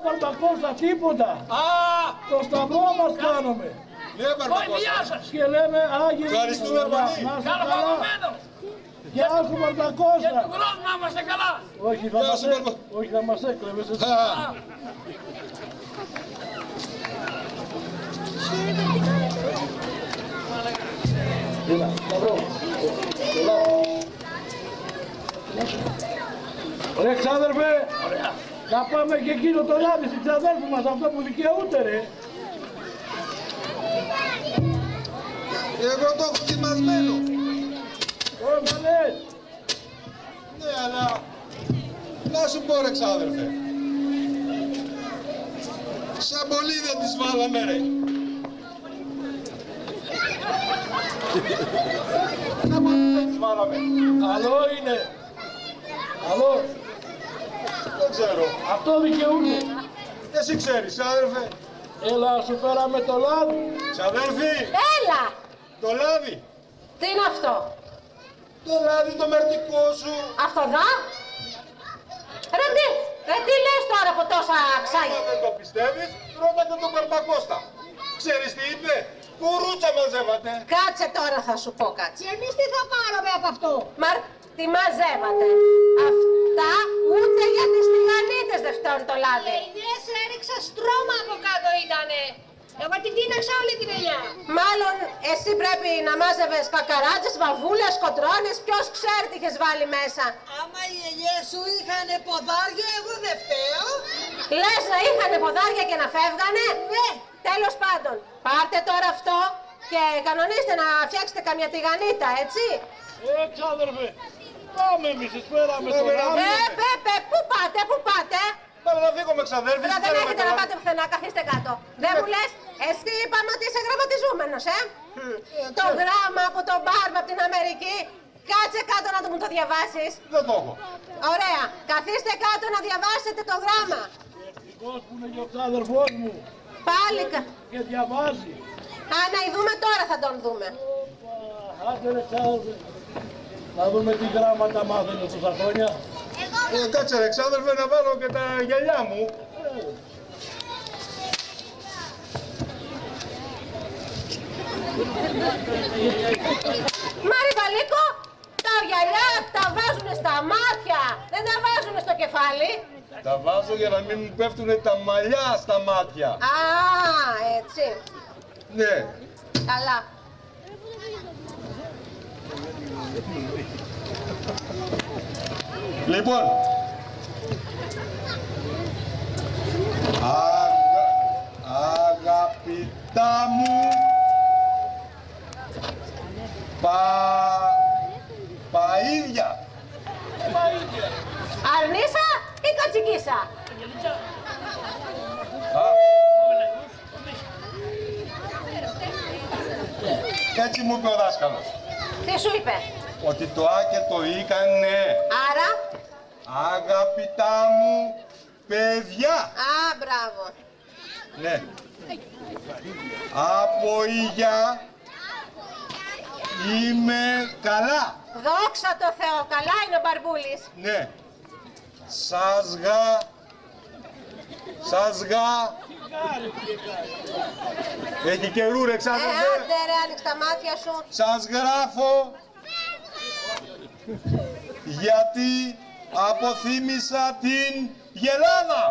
Μπαρμπακώστα, τίποτα. Το σταυρό μας κάνουμε. Ναι, Μπαρμπακώστα. σας. Και λέμε Άγιε. Ευχαριστούμε πολύ. Καλοπαγωμένο. Γεια σου Μπαρμπακώστα. Για του χρόνου να είμαστε καλά. Όχι, θα μας έκλεβες εσύ. Έλα, σταυρό. Ρε ξάδερφε, να πάμε και εκείνο το λάδι στην ξαδέρφη μας, αυτό που δικαιούται ρε. Εγώ το έχω κοιμασμένο. Ώμα λες. Ναι, αλλά να σου πω ρε ξάδερφε. Σαν πολύ δεν τις βάλαμε ρε. Σαν πολύ δεν τις βάλαμε. Καλό είναι. Καλό. Δεν ξέρω. Αυτό δικαιούται. Εσύ ξέρεις, ξάδερφε. Έλα, σου φέραμε το λάδι. Ξαδέρφη. Έλα! Το λάδι. Τι είναι αυτό? Το λάδι το μερτικό σου. Αυτό δα? Ρε τι λες τώρα από τόσα ξάγια? Αν δεν το πιστεύεις, ρώτα και τον Μπαρμπακώστα. Ξέρεις τι είπε? Κουρούτσα μαζεύατε. Κάτσε τώρα θα σου πω κάτι. Και εμείς τι θα πάρουμε από αυτό? Τι μαζεύατε? Αυτά ούτε για τις τηγανίτες δεν φτάνουν το λάδι. Ελιές έριξα στρώμα από κάτω ήτανε. Εγώ την τίναξα όλη την ελιά. Μάλλον εσύ πρέπει να μάζευες κακαράτσες, βαβούλες, κοτρώνες, ποιος ξέρει τι είχες βάλει μέσα. Άμα οι ελιές σου είχανε ποδάρια, εγώ δεν φταίω. Λες να είχανε ποδάρια και να φεύγανε? Ναι. Τέλος πάντων, πάρτε τώρα αυτό και κανονίστε να φτιάξετε καμιά τηγανίτα, έτσι. Ξάδερφε, πάμε εμείς, φέραμε το λάδι. Πού πάτε? Πάμε να φύγουμε ξαδέρφη. Δεν έχετε να πάτε πουθενά, καθίστε κάτω. Δεν μου λες, εσύ είπαμε ότι είσαι γραμματιζούμενος, Το γράμμα από τον Μπάρμπα από την Αμερική, κάτσε κάτω να μου το διαβάσεις. Δεν το έχω. Ωραία, καθίστε κάτω να διαβάσετε το γράμμα. Ευτυχώς που είναι και ο ξάδερφός μου. Πάλι Και διαβάζει. να ειδούμε τώρα θα τον δούμε. Άντε ρε ξάδερφε. Να δούμε τι γράμματα μάθαινε τόσα χρόνια. Κάτσε ρε ξάδερφε να βάλω και τα γυαλιά μου. Μάρι Βαλίκο, τα γυαλιά τα βάζουνε στα μάτια, δεν τα βάζουνε στο κεφάλι. Τα βάζω για να μην μου πέφτουνε τα μαλλιά στα μάτια. Έτσι. Ναι. Καλά. Λοιπόν, αγαπητά μου Τζικίσα. Έτσι μου είπε ο δάσκαλος. Τι σου είπε? Ότι το Α και το Ι κάνει ναι. Άρα. Αγαπητά μου παιδιά. Α, μπράβο. Ναι. Από Υγιά είμαι καλά. Δόξα τω Θεώ, καλά είναι ο Μπαρμπούλης. Ναι. Σας γα. Έχει καιρού ρε ξάδερφε. Άντε ρε, άνοιξε τα μάτια σου. Σας γράφω γιατί αποθύμησα την Γελάδα.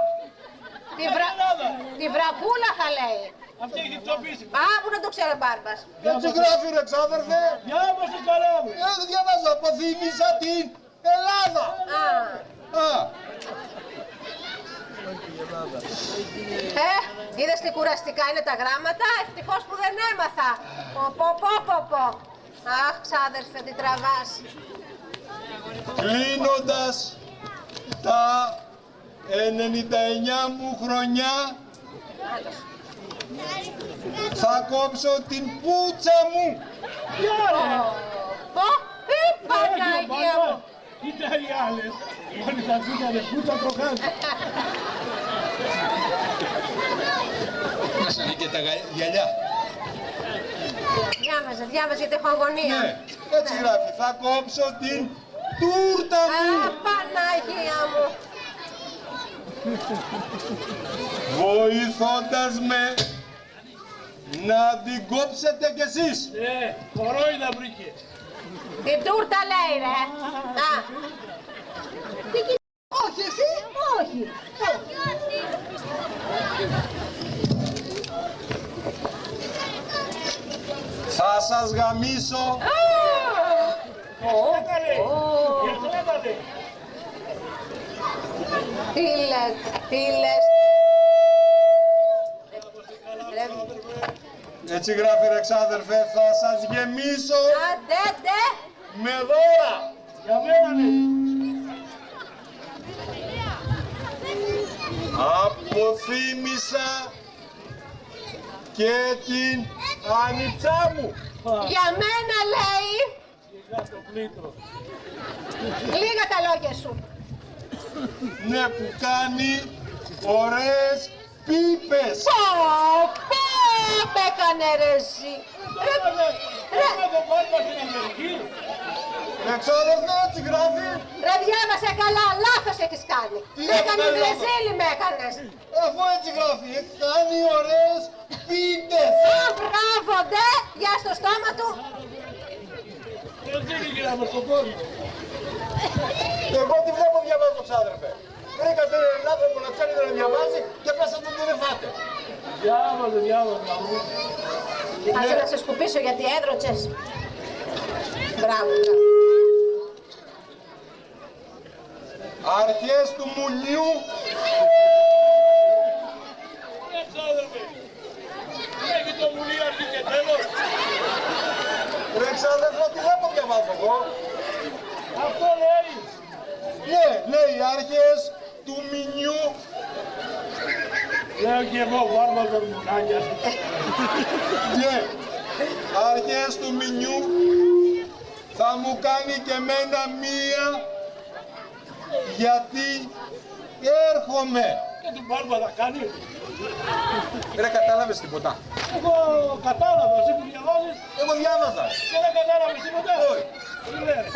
Τη βραπούλα θα λέει. Αυτή έχει τοπίσει. Α, πού να το ξέρω ο Μπάρμπας. Έτσι γράφει ρε ξάδερφε. Διάβασε καλά μου. Δεν διαβάζω, αποθύμησα την Ελλάδα. Είδες τι κουραστικά είναι τα γράμματα, ευτυχώς που δεν έμαθα. Πω. Αχ, ξάδερφε, τι τραβάς. Κλείνοντας τα 99 μου χρονιά, θα κόψω την πούτσα μου. Παναγία μου. Κοίτα οι άλλες, όλοι θα φύγανε πούτσα το χάζι. Μας είναι και τα γυαλιά. Διάβαζε γιατί έχω αγωνία. Ναι, έτσι γράφει. Θα κόψω την τούρτα μου. Παναγία μου. Βοηθώντας με να την κόψετε κι εσείς. Κορόιδα βρήκε. Την τούρτα λέει ρε. Όχι εσύ, όχι. Θα σας γαμίσω. Τι λες. Έτσι γράφει ρε ξάδερφε, θα σας γεμίσω με δώρα. Για μένα ναι. Αποθύμησα και την άνιψά μου. Για μένα λέει. Λίγα τα λόγια σου. Ναι, που κάνει ωραίες πίπες. Πω, με έκανε ρε εσύ. Εξόδευτε, έτσι γράφει. Ρε διάβασε καλά, λάθος έχεις κάνει. Με έκανε βρεζίλι με έκανες. Αφού έτσι γράφει, κάνει ωραίες πίπες. Μπράβο, ντε, για στο στόμα του. Βρεζίλι γυράμε στο πόδι. Εγώ τη βλέπω διαβάζω, ξάδερφε. Βρήκατε έναν άνθρωπο να ξέρει να διαβάζει και πέσατε ότι δεν φάτε. Διάβαζε. Κάτσε να σε σκουπίσω γιατί έδρωτσες. Μπράβο. Αρχές του μουνιού. Έχει το μουνί αρχή και τέλος. Ρε ξάδερφε, τι βλέπω διαβάζω εγώ. Αυτό λέει. Ναι, λέει άρχες του μουνιού. Λέω και εγώ, Βάρβας Βερμουνάκιας. Ναι, αρχές του μουνιού θα μου κάνει και εμένα μία γιατί έρχομαι. Και την Βάρβα θα κάνει. Ρε κατάλαβες τίποτα. Εγώ κατάλαβα, εσύ που διαβάζεις. Εγώ διάβαζα. Και δεν κατάλαβες τίποτα. Όχι.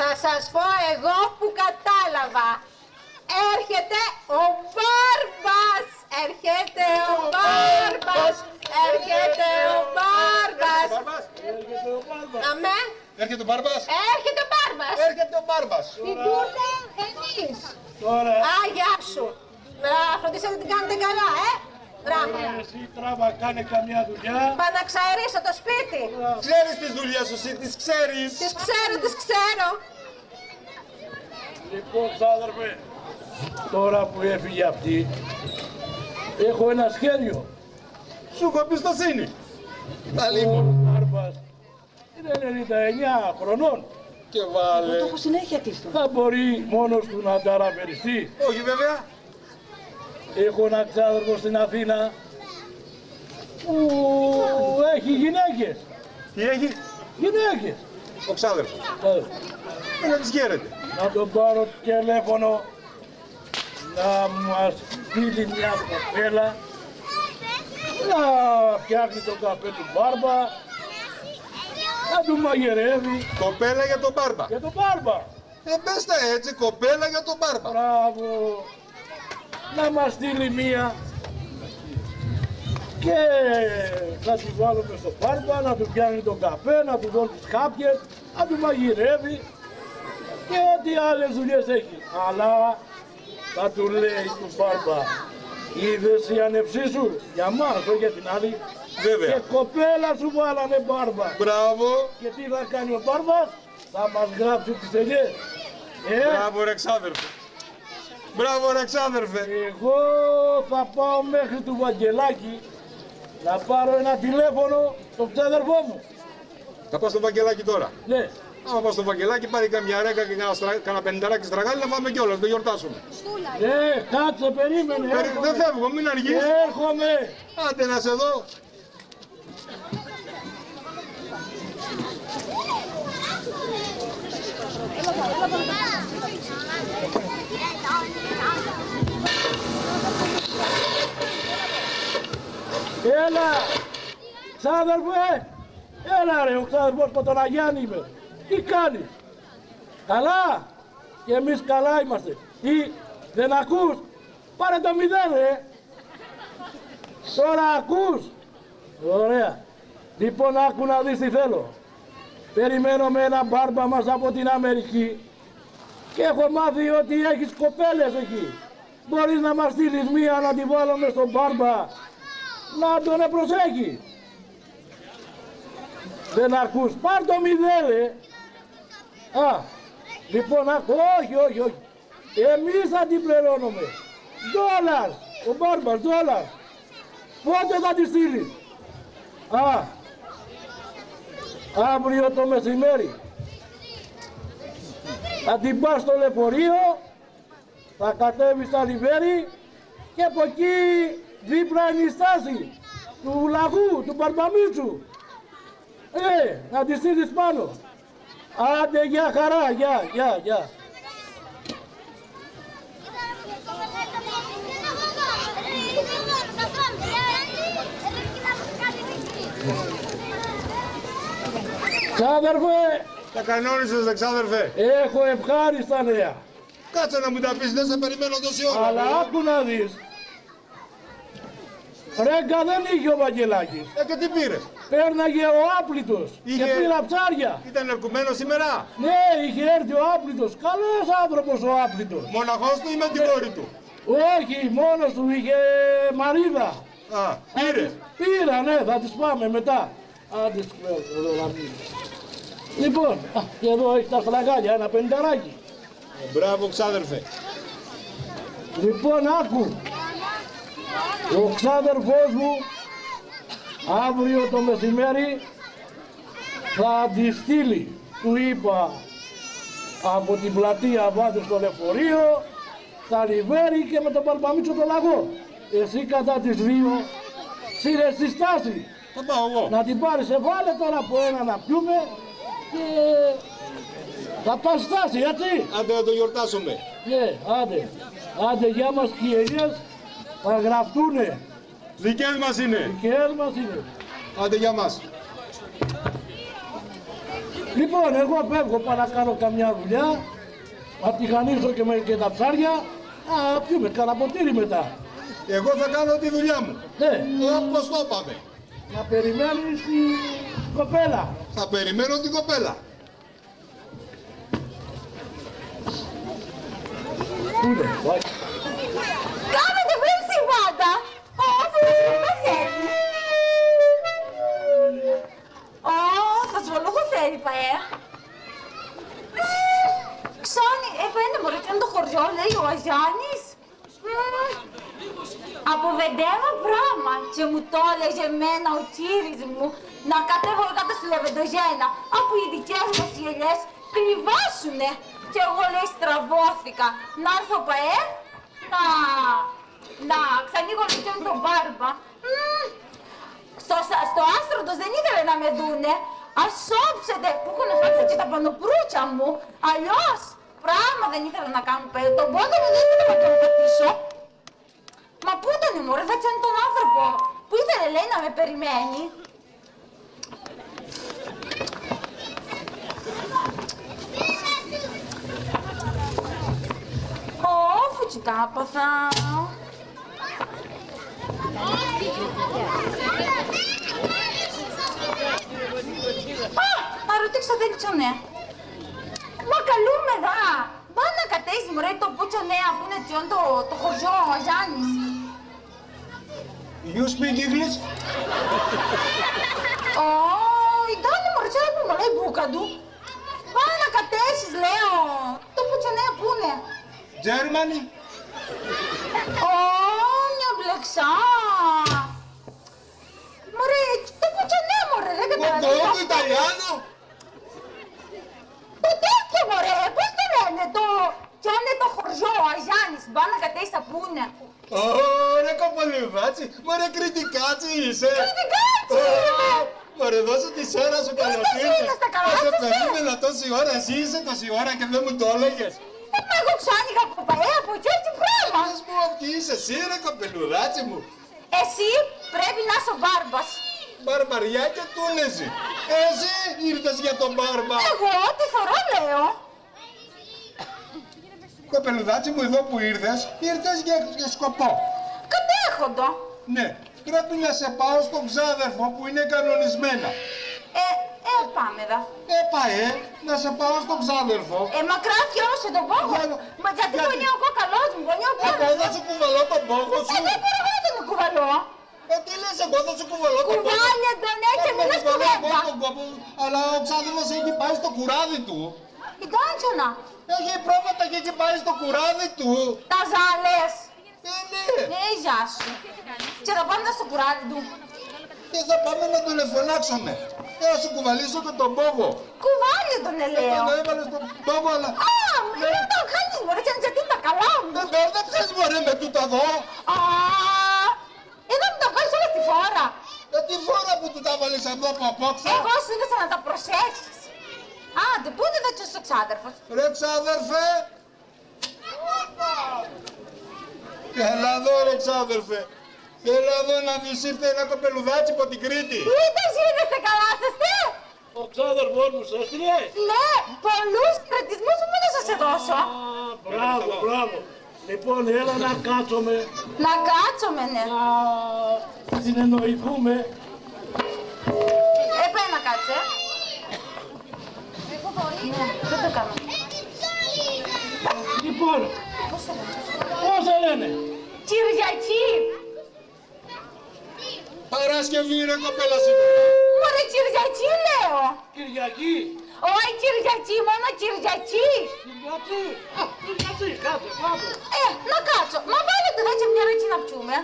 Θα σας πω εγώ που κατάλαβα. Έρχεται ο Μπάρμπας. Έρχεται ο Μπάρμπας. Έρχεται ο Μπάρμπας. Αμέ. Έρχεται ο Μπάρμπας. Έρχεται ο Μπάρμπας. Έρχεται ο Μπάρμπας. Την τούρτα εμείς. Τώρα. Α, γεια σου. Φροντίσατε να την κάνετε καλά, Μπράβο. Εσύ τράβα, κάνε καμιά δουλειά. Πάω να ξαερίσω το σπίτι. Ξέρεις τις δουλειές σου, εσύ τις ξέρεις. Τις ξέρω. Λοιπόν, ξάδερφε, τώρα που έφυγε αυτή, έχω ένα σχέδιο. Σου έχω εμπιστοσύνη. Ο Μπάρμπας είναι 99 χρονών. Και βάλε. Το έχω συνέχεια τίστο. Θα μπορεί μόνος του να ταραβεριστεί. Όχι βέβαια. Έχω ένα ξάδερφο στην Αθήνα που έχει γυναίκες. Τι έχει? Γυναίκες. Ο ξάδερφος. Να τις χαίρετε. Να τον πάρω τηλέφωνο να μας στείλει μια κοπέλα να φτιάχνει το καφέ του Μπάρμπα, να του μαγειρεύει. Κοπέλα για τον Μπάρμπα. Για τον Μπάρμπα. Πες τα έτσι, κοπέλα για τον Μπάρμπα. Μπράβο. Να μας στείλει μία και θα τη βάλουμε στο Μπάρμπα, να του πιάνει τον καφέ, να του δώσει τις χάπιες, να του μαγειρεύει και ό,τι άλλες δουλειές έχει. Αλλά θα του λέει του Μπάρμπα, είδες η ανεψή σου, για μας, όχι για την άλλη. Βέβαια. Και κοπέλα σου βάλανε Μπάρμπα. Μπράβο. Και τι θα κάνει ο Μπάρμπας, θα μας γράψει τις ελιές. Μπράβο ρε ξάδερφε. Μπράβο ρε ξάδερφε. Εγώ θα πάω μέχρι του Βαγγελάκη να πάρω ένα τηλέφωνο στον ξάδερφό μου. Θα πάω στο Βαγγελάκη τώρα. Ναι. Άμα πάω στο Βαγγελάκη, πάρει καμιά ρέκα και κανένα πενηνταράκι στραγάλι να φάμε κιόλας, το γιορτάσουμε. Ναι, κάτσε, περίμενε. Δεν φεύγω, μην αργείς. Έρχομαι. Άντε να σε δω. Έλα, ξάδερφε. Έλα ρε, ο ξάδερφος Κοτοναγιάννη είμαι. Τι κάνεις? Καλά. Και εμείς καλά είμαστε. Τι, δεν ακούς? Πάρε το 0 ρε. Τώρα ακούς? Ωραία. Λοιπόν, άκου να δεις τι θέλω. Περιμένω με ένα Μπάρμπα μας από την Αμερική και έχω μάθει ότι έχεις κοπέλες εκεί. Μπορείς να μας στείλεις μία να τη βάλουμε στον Μπάρμπα να τον προσέχει. Δεν ακούς? Πάρ το 0 ρε. Α, λοιπόν άκου, όχι. Εμείς θα την πληρώνουμε. $, ο Μπάρμπας, $. Πότε θα τη στείλεις? Αύριο το μεσημέρι. Θα την πας στο λεωφορείο, θα κατέβεις στα Λιβέρι και από εκεί δίπλα είναι η στάση του λαγού, του Μπαρμπαμίτσου. Να τη στείλεις πάνω. Άντε, γεια χαρά, γεια. Ξάδερφε! Τα κανόνισες δε ξάδερφε. Έχω ευχάριστα νέα. Κάτσε να μου τα πεις, δεν σε περιμένω τόση ώρα. Αλλά άκου να δεις. Ρέγκα δεν είχε ο Βαγγελάκης. Και τι πήρες? Πέρναγε ο Άπλητος και πήρα ψάρια. Ήταν ερκουμένος σήμερα. Ναι, είχε έρθει ο Άπλητος. Καλός άνθρωπος ο Άπλητος. Μοναχός του ή με την κόρη του? Όχι, μόνος του, είχε μαρίδα. Πήρες? Πήρα, ναι, θα τις πάμε μετά. Άντε τις εδώ να μην. Λοιπόν, και εδώ έχει τα στραγάλια, ένα 50. Μπράβο ξάδερφε. Λοιπόν, άκου. Ο ξάδερφός μου αύριο το μεσημέρι θα τη στείλει. Του είπα από την πλατεία πάτε στο λεωφορείο, στα Λιβέρι και με τον Μπαρμπαμίτσο το λαγό. Εσύ κατά τις 2 σύρες στη στάση. Θα πάω εγώ. Να την πάρεις, βάλε τώρα από ένα να πιούμε και θα πας στάση, έτσι. Άντε να το γιορτάσουμε. Ναι, άντε για μας και οι ελιές θα γραφτούνε. Δικές μας είναι. Δικές μας είναι. Άντε για μας. Λοιπόν, εγώ φεύγω, πάω να κάνω καμιά δουλειά, να τυχανίσω και τα ψάρια, να πιούμε κανένα ποτήρι μετά. Εγώ θα κάνω τη δουλειά μου. Ναι. Όπως το είπαμε. Να περιμένεις την κοπέλα. Θα περιμένω την κοπέλα. Πού Κάνετε πριν στην πάντα, αφού πεθαίνει. Θα σβολούχο φέρει, παέ. Ξάνι, φαίνεται μωρέ, τι είναι το χωριό, λέει ο Αγιάννης. Από Βεντέμα πράγμα και μου το έλεγε εμένα ο κύρις μου να κατέβω κάτω στη Λεβεντογένα από οι δικές μας οι ελιές κρυβάσουνε και εγώ λέει στραβώθηκα να έρθω ΠΑΕ Να ξανοίγω να πιώνει τον Μπάρμπα. Στο Άστροντος δεν ήθελε να με δούνε. Ας σώψετε που έχουν χάσει και τα πανοπρούτσα μου. Αλλιώς πράγμα δεν ήθελα να κάνω πέρα. Τον πόδο μου δεν ήθελα να τον πατήσω. Μα πού ήταν η μωρέ, θα τσάνει τον άνθρωπο που ήθελε λέει να με περιμένει. Φουτσι τα άπαθα. Να ρωτήσω δεν τσονέ. Μα καλούμε δα. Πά να κατέσεις μωρέ το πούτσο νέα που είναι τσιόν το χωριό ο Γιάννης. You speak English? Η Ντάνη μωρέ τσέρα που μου λέει μπούκα του. Πά να κατέσεις λέω. Το πούτσο νέα που είναι. Germany? Μια μπλεξά. Μωρέ, το πούτσο νέα μωρέ, δεν καταλαβαίνω. Το Ιταλιάνο? Το τέτοιο μωρέ, πώς το λένε, κι αν είναι το χωριό, ο Αγιάννης, μπα να κατέσεις τα πούνε. Ωραία κοπολιβάτσι, μωρέ κριτικάτσι είσαι. Κριτικάτσι είμαι. Μωρέ δώσε τη σέρα σου καλώς ήρθες. Θα σε περίμενα τόση ώρα, εσύ είσαι τόση ώρα και δεν μου το έλεγες. Μα εγώ ξάνοιγα από παλιά, από εκεί έτσι πράγμα. Πες μου ότι είσαι εσύ ρε κοπελουδάτσι μου. Εσύ πρέπει να είσαι ο Μπάρμπας. Μπαρμπαριά και Τούνεζι. Εσύ ήρθες για τον Μπάρμπα. Εγώ τι θωρώ λέω. Κοπελουδάτσι μου εδώ που ήρθες για σκοπό. Κατέχοντο. Ναι, πρέπει να σε πάω στον ξάδερφο που είναι κανονισμένα. Πάμε εδώ. Πάε, να σε πάω στον ξάδερφο. Μακρά φιώσε τον πόγο. Μα γιατί γονιάω εγώ καλός μου, γονιάω πόνος. Εγώ θα σου κουβαλώ τον πόγο σου. Δεν μπορώ εγώ να τον κουβαλώ. Τι λες, εγώ θα σου κουβαλώ τον πόγο. Κουβάλια τον έτσι, μην λες κουβέντα. Αλλά ο ξάδερφος έχει πάει στο κουράδι του. Η Τάντσονα. Έχει πρόβατα και έχει πάει στο κουράδι του. Τα ζάλες. Ναι. Γεια σου. Και θα πάμε στο κουράδι του. Και θα πάμε να τον εφωνάξουμε. Θα σου κουβαλήσω και τον πόγο. Κουβάλια τον ελαίο. Τον έβαλε στον πόγο, αλλά... Μην το κάνεις μωρέ, γιατί είναι τα καλά μου. Δεν μπέρδεψες μωρέ με τούτα εδώ. Εδώ μου τα κάνεις όλα τη φόρα. Τη φόρα που του τα βάλεις εδώ από απόξω. Εγώ σου είδα να τα προσέξεις. Άντε, πού είναι εδώ ο ξάδερφος. Ρε ξάδερφε. Έλα εδώ ρε ξάδερφε. Έλα εδώ να δεις ήρθε ένα κοπελουδάτσι από την Κρήτη. Είτε γίνεστε καλά, είστε. Ο ξάδερφός μου σε έστειλε. Ναι, πολλούς κρατισμούς μου να σας δώσω. Μπράβο, μπράβο. Λοιπόν, έλα να κάτσουμε. Να κάτσουμε, ναι. Να συνεννοηθούμε. Πάει να κάτσε. Ναι, δεν το κάνω. Λοιπόν, πώς θα λένε. Κυριακή. Παρασκευή ρε κοπέλα σήμερα. Μωρέ Κυριακή λέω. Κυριακή. Όχι Κυριακή, μόνο Κυριακή. Κυριακή. Κυριακή, κάτσε, κάτσε. Να κάτσω. Μα βάλετε εδώ και μια ρετσί να πιούμε.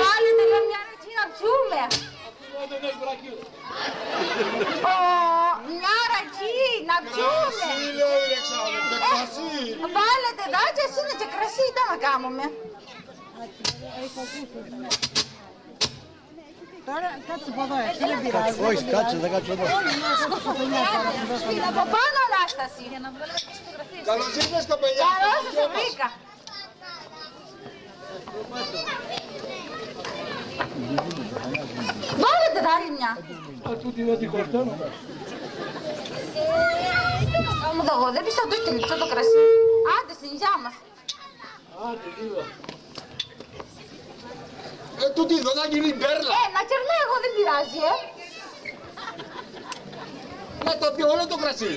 Βάλετε εδώ μια ρετσί να πιούμε. Δεν έχει βρακίδα. Μια ρετσί να πιούμε. Κρασί λέει ρε ξάδερφε, κρασί. Βάλετε εδώ και εσύ είναι και κρασί, τι να κάνουμε. Τώρα κάτσε από εδώ, εσύ δεν πειράζει. Όχι, κάτσε, δεν κάτσε εδώ. Από πάνω, Ανάσταση. Καλώς ήρθες κοπελιά. Καλώς σε βρήκα. Βάλετε τα άλλη μια. Τούτη δεν την χορταίνω. Μου το εγώ, δεν πιστεύω το έχει λιψό το κρασί. Άντε, στην υγειά μας. Άντε, είδα. Τούτη εδώ θα γίνει μπέρλα. Να κερνάω εγώ, δεν πειράζει, Να το πιω όλο το κρασί.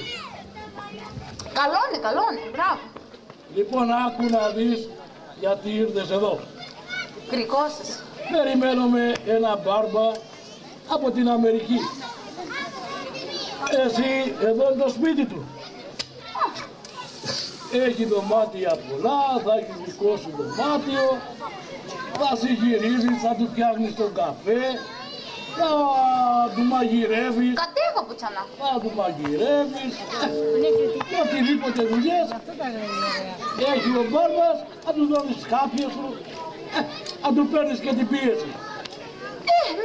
Καλό είναι, μπράβο. Λοιπόν, άκου να δεις γιατί ήρθες εδώ. Κρικώσεις. Περιμένουμε ένα μπάρμπα από την Αμερική. Εσύ εδώ είναι το σπίτι του. Έχει δωμάτια πολλά, θα έχει δικό σου δωμάτιο, θα σε γυρίζει, θα του φτιάχνεις τον καφέ, Θα του μαγειρεύεις. Κατέχω πουτσανά. Θα του μαγειρεύεις. Και οτιδήποτε δουλειές έχει ο Μπάρμπας, θα του δώσεις κάποιες σου. Θα του παίρνεις και την πίεση.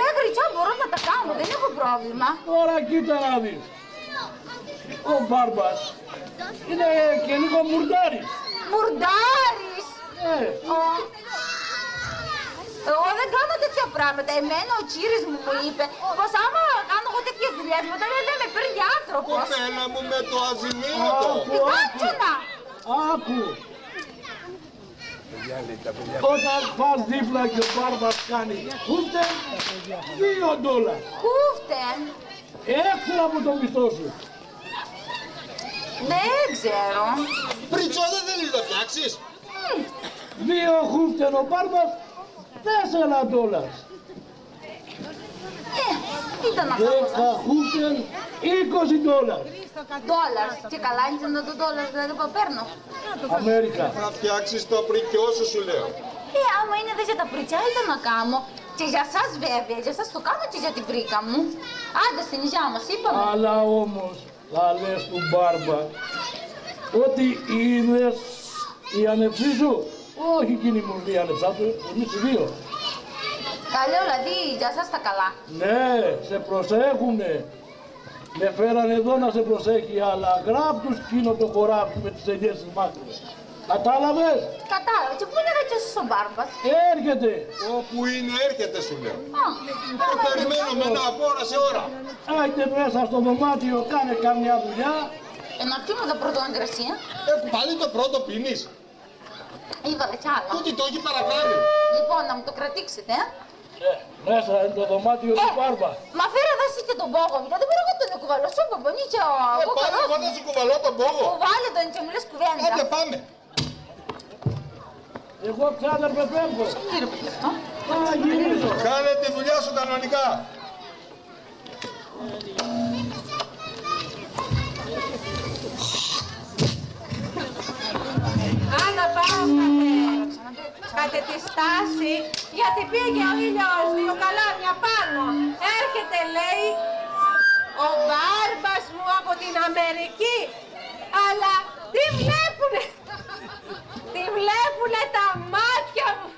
Μέχρι τσά μπορώ να τα κάνω, δεν έχω πρόβλημα. Τώρα κοίτα να δεις. Ο Μπάρμπας είναι και λίγο μουρντάρης. Μουρντάρης! Εγώ δεν κάνω τέτοια πράγματα. Εμένα ο Τσίρης μου είπε πως άμα κάνω εγώ τέτοιες δουλειές μετά δεν με παίρνει άνθρωπος. Κοπέλα μου με το αζημίωτο. Κάτσουνα! Άκου. Όταν πας δίπλα και ο Μπάρμπας κάνει χούφτεν, $2. Χούφτεν! Έξτρα από το μισθό σου. Δεν ξέρω. Πριτσό, δεν θέλεις να φτιάξεις. 2 χούφτεν ο Μπάρμπας, $4. Κοίτα να κάνω. 10 χούφτεν, $20. Δόλαρ. Και καλά είναι το δόλαρ δηλαδή που παίρνω. Αμέρικα. Θα φτιάξεις το πρικιό σου λέω. Άμα είναι δε για τα πριτσιά ήταν να κάνω. Και για σας βέβαια, για σας το κάνω και για την πρίκα μου. Άντε στην υγειά μας, είπαμε. Αλλά όμως θα λες του Μπάρμπα ότι είδες η ανεψή σου. Όχι εκείνη μου η ανεψά του, εμείς οι δύο. Καλό δηλαδή, για σας τα καλά. Ναι, σε προσέχουνε. Με φέραν εδώ να σε προσέχει, αλλά γράπτους εκείνο το χωράφι με τις ελιές της μάκρυας. Κατάλαβες? Κατάλαβα. Και πού είναι τέτοιος ο Μπάρμπας? Έρχεται. Όπου είναι έρχεται σου λέω. Το περιμένω με ένα από ώρα σε ώρα. Άιτε μέσα στο δωμάτιο, κάνε καμιά δουλειά. Να πιούμε το πρώτο εγκρασία. Πάλι το πρώτο πίνεις. Είδατε κι άλλα. Τούτη το έχει παρακάνει. Λοιπόν, να μου το κρατήξετε, Μέσα είναι το δωμάτιο του Μπάρμπα. Μα φέρε εδώ εσείς και τον πόγο, γιατί μπορώ εγώ τον κουβαλώ, σου είπα πονίτσιο. Πάλι εγώ θα σου κουβαλώ τον πόγο. Κουβάλε τον και μου λες κουβέντα. Άντε πάμε. Εγώ ξάδερφε φεύγω. Κύριε παιδί αυτό. Θα γυρίσω. Κάνε τη δουλειά σου κανονικά. Άννα, πάω κάτε τη στάση, γιατί πήγε ο ήλιος 2 καλάμια πάνω. Έρχεται, λέει, ο Μπάρμπας μου από την Αμερική. Αλλά τι βλέπουνε, τι βλέπουνε τα μάτια μου.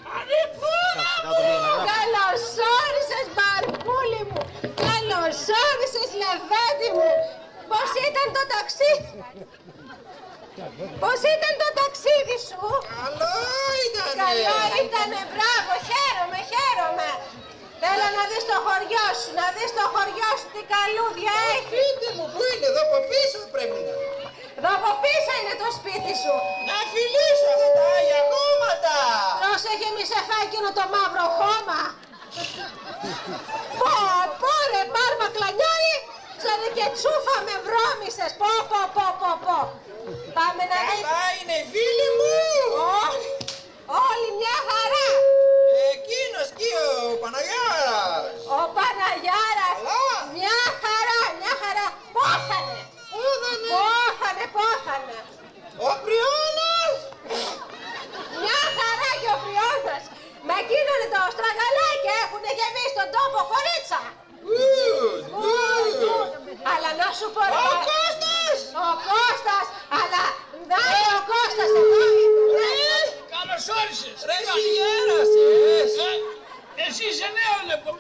Καλώς όρισες, Μπαρμπούλη μου. Καλώς όρισες, Λεβέντη μου. Πώς ήταν το ταξίδι? Πώς ήταν το ταξίδι σου? Καλό ήτανε. Καλό ήτανε, μπράβο, χαίρομαι, χαίρομαι. Θέλω να δεις το χωριό σου, να δεις το χωριό σου, τι καλούδια έχει. Σπίτι μου, πού είναι, εδώ από πίσω πρέπει να. Εδώ από πίσω είναι το σπίτι σου. Να φιλήσω αυτά τα άγια χώματα. Πρόσεχε, μη σε φάει εκείνο το μαύρο χώμα. Πω, ρε, Μπάρμπα κλανιάρη. Ξέρε και τσούφα με βρώμησες. Πω. Πάμε να δεις. Καλά είναι οι φίλοι μου. Όλοι μια χαρά. Εκείνος και ο Παναγιάρας. Ο Παναγιάρας. Μια χαρά. Πόθανε. Ο Πριώνας. Μια χαρά και ο Πριώνας. Με εκείνον το στραγαλάκι έχουνε γεμίσει τον τόπο κορίτσα. Αλλά να σου πω... Ο Κώστας! Ο Κώστας! Αλλά να είναι ο Κώστας εδώ! Καλώς όρισες! Ρε εσύ γέρασες! Εσύ είσαι νέο λεπτό!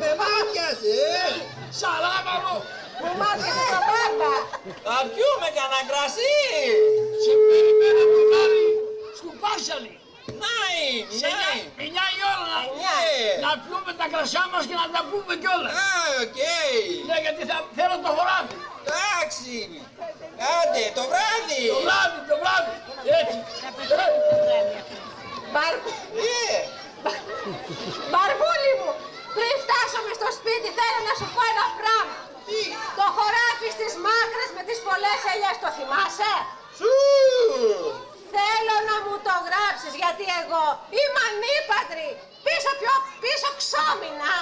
Με μάτιασες! Σαλάμα μου! Μου μάτιασες το Μπάρμπα! Θα πιούμε κανένα κρασί! Σε περιμένω το βράδυ στο Πάρσαλι! Ναι! 9 η ώρα να πιούμε τα κρασιά μας και να τα πούμε κιόλας. Οκ. Ναι, γιατί θέλω το χωράφι. Εντάξει. Άντε, το βράδυ. Το βράδυ. Έτσι. Μπαρμπούλη μου, πριν φτάσουμε στο σπίτι θέλω να σου πω ένα πράγμα. Το χωράφι στις μάκρες με τις πολλές ελιές το θυμάσαι? Θέλω να μου το γράψεις γιατί εγώ είμαι ανήπαντρη, πίσω ξώμηνα.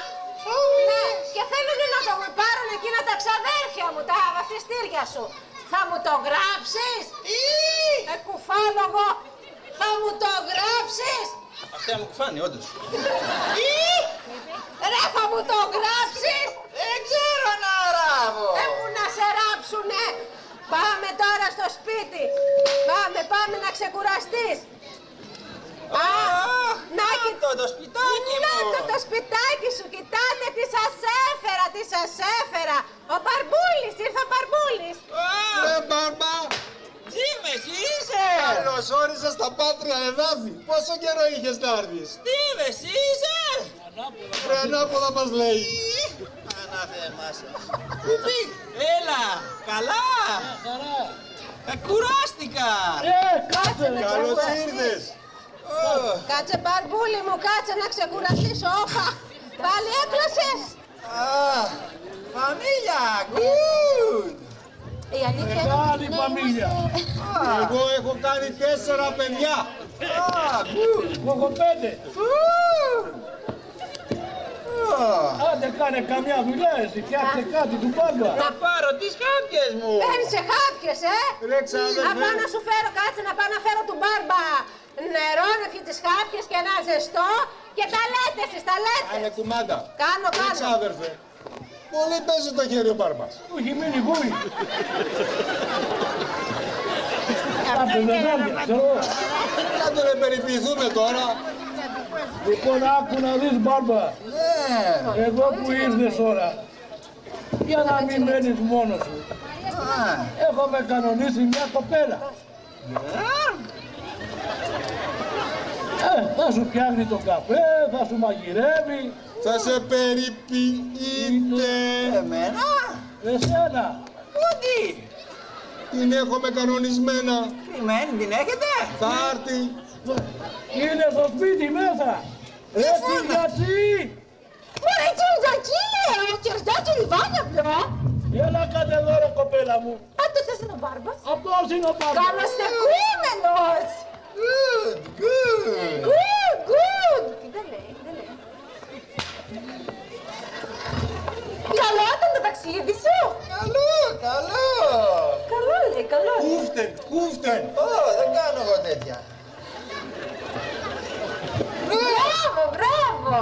Ναι, και θέλουν να το πάρουν εκείνα τα ξαδέρφια μου, τα βαφιστήρια σου. Θα μου το γράψεις? Κουφάλογο, θα μου το γράψεις? Αυτά μου κουφάνει όντως. μου το γράψεις. Δεν ξέρω να ράβω. Έχουν να σε ράψουνε. Πάμε τώρα στο σπίτι. Πάμε να ξεκουραστείς. Να το σπιτάκι μου. Να το σπιτάκι σου. Κοιτάτε τι σας έφερα. Ο Μπαρμπούλης, ήρθε ο Μπαρμπούλης. Μπαρμπά. Τζίμ, εσύ είσαι. Καλώς όρισες στα Πάτρια εδάφη. Πόσο καιρό είχες να έρθεις? Στίβ, εσύ είσαι. Ρε ανάποδα μας λέει. Ανάθεμά σας. Κουπί, έλα. Καλά. Κουράστηκα. Κάτσε να Καλώς ξεκουραστείς. ήρθες. Κάτσε Μπαρμπούλη μου, κάτσε να ξεκουραστείς. Όπα, πάλι έκλασες. Φαμίλια, good. Η αλήθεια είναι Μεγάλη φαμίλια. Εγώ έχω κάνει 4 παιδιά. Εγώ έχω 5. Άντε κάνε καμιά δουλειά εσύ, φτιάξε κάτι του Μπάρμπα. Να πάρω τις χάπιες μου. Παίρνεις σε χάπιες, Ρε ξάδερφε. Να πάω να σου φέρω, κάτσε να πάω να φέρω του Μπάρμπα νερό, να πιει τις χάπιες και ένα ζεστό και ταλέτες, Κάνε κουμάντα. Κάνω. Ρε ξάδερφε. Πολύ παίζει το χέρι ο Μπάρμπας. Του έχει μείνει γούι. Άντε δεν ξέρω. Κάντε να περιποιηθούμε τώρα. Λοιπόν, άκου να δεις Μπάρμπα. Εδώ που ήρθες τώρα, για να μην μένεις μόνος σου, έχουμε κανονίσει μια κοπέλα. Θα σου φτιάχνει τον καφέ, θα σου μαγειρεύει. Θα σε περιποιείτε. Εμένα. Εσένα. Πούντι. Την έχουμε κανονισμένα. Την έχετε. Θα έρθει. Είναι στο σπίτι μέσα. Έτσι γιατί. Μωρέ Κυριακή, ο Κυριακή Λιβάνια πλέον. Έλα κάτε εδώ ρε κοπέλα μου. Αν το θες είναι ο Μπάρμπας. Αυτός είναι ο Μπάρμπας. Καλοστεκούμενος. Good. Τι δεν λέει. Καλό ήταν το ταξίδι σου. Καλό λέει. Κούφτεν. Δεν κάνω εγώ τέτοια. Μπράβο.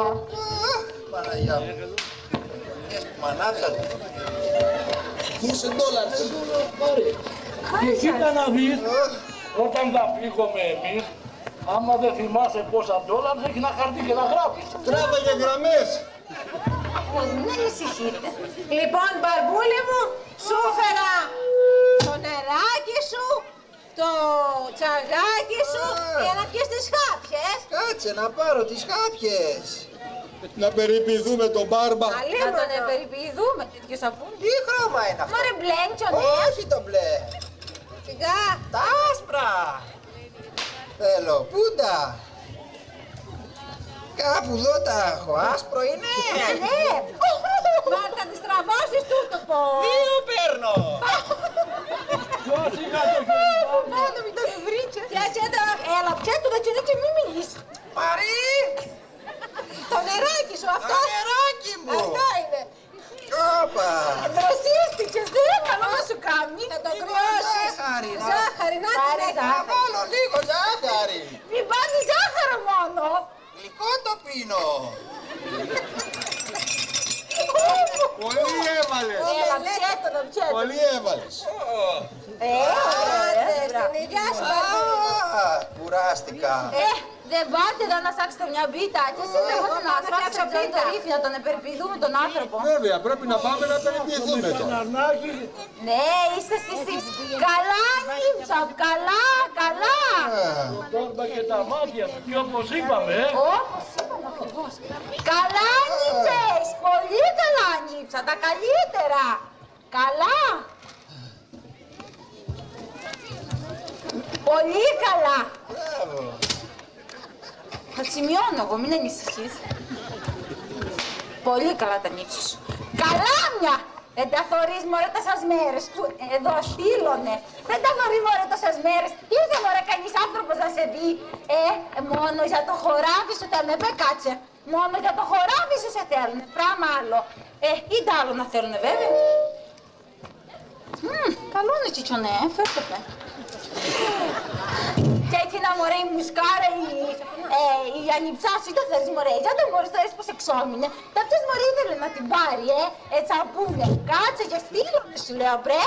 Παναγιά μου. Μ' ανάψατε. $1000. Και κοίτα να δεις, όταν θα φύγουμε εμείς, άμα δεν θυμάσαι πόσα $, έχει ένα χαρτί και να γράφεις. Τράβαγε γραμμές. Μην ανησυχείτε. Λοιπόν, Μπαρμπούλη μου, σου έφερα το νεράκι σου, το τσαγάκι σου για να πιεις τις χάπιες. Κάτσε να πάρω τις χάπιες. Να περιποιηθούμε τον Μπάρμπα. Να τον περιποιηθούμε, τέτοιο σαπούνι. Τι χρώμα είναι αυτό? Μωρέ μπλέντσο, ναι. Όχι το μπλε. Σιγά. Τα άσπρα. Θέλω πούντα. Κάπου εδώ τα έχω. Άσπρο είναι. Ναι. Μάρτα, τις τραβώσεις του το πω. 2 παίρνω. Ποιος είχα το χέρι. Μάνα μην το βρήκε. Πιάσε το. Έλα, πιάσε το δεξιό και μην μιλείς. Μαρή. Το νεράκι σου, αυτό. Το νεράκι μου. Αυτό είναι. Όπα. Δροσίστηκες, δεν καλό να σου κάνει. Θα το κρυώσεις. Ζάχαρη, να την έχει. Θα βάλω λίγο ζάχαρη. Μην πάρεις ζάχαρο μόνο. Γλυκό το πίνω. Πολύ έβαλες. Έλα, πιέτο. Πολύ έβαλες. Στην υγειά σου, Κουράστηκα. Δεν πάτε εδώ να σάξετε μια πίτα και εσείς εγώ να σάξετε το ρήφι, να τον περιποιηθούμε τον άνθρωπο. Βέβαια, πρέπει να πάμε να περιποιηθούμε τώρα. Ναι, είστε εσείς. Καλά νύψα, καλά. Το Μπάρμπα και τα μάτια του και όπως είπαμε, Όπως είπαμε ακριβώς. Καλά νύψες, πολύ καλά νύψα, τα καλύτερα. Καλά. Πολύ καλά. Μπράβο. Θα σημειώνω εγώ, μην ανησυχείς. Πολύ καλά τα νύψη σου. Καλάμια! Δεν τα θωρείς μωρέ τόσες μέρες που εδώ στείλωνε. Δεν τα θωρείς μωρέ τόσες μέρες. Ήρθε μωρέ κανείς άνθρωπος να σε δει. Μόνο για το χωράφι σου θέλουνε. Κάτσε. Μόνο για το χωράφι σου σε θέλουνε. Πράγμα άλλο. Ή τ' άλλο να θέλουνε βέβαια. Καλό είναι τσιτσονέ, φέρτε με. Και έτσι να μου μωρέ η μουσκάρα, η ανιψάσου, ή το θες μωρέ, για το μωρέ, θες πως εξόμεινε. Τα αυτός μωρέ ήθελε να την πάρει, έτσι να πούνε. Κάτσε και στείλωνε σου λέω πρέ.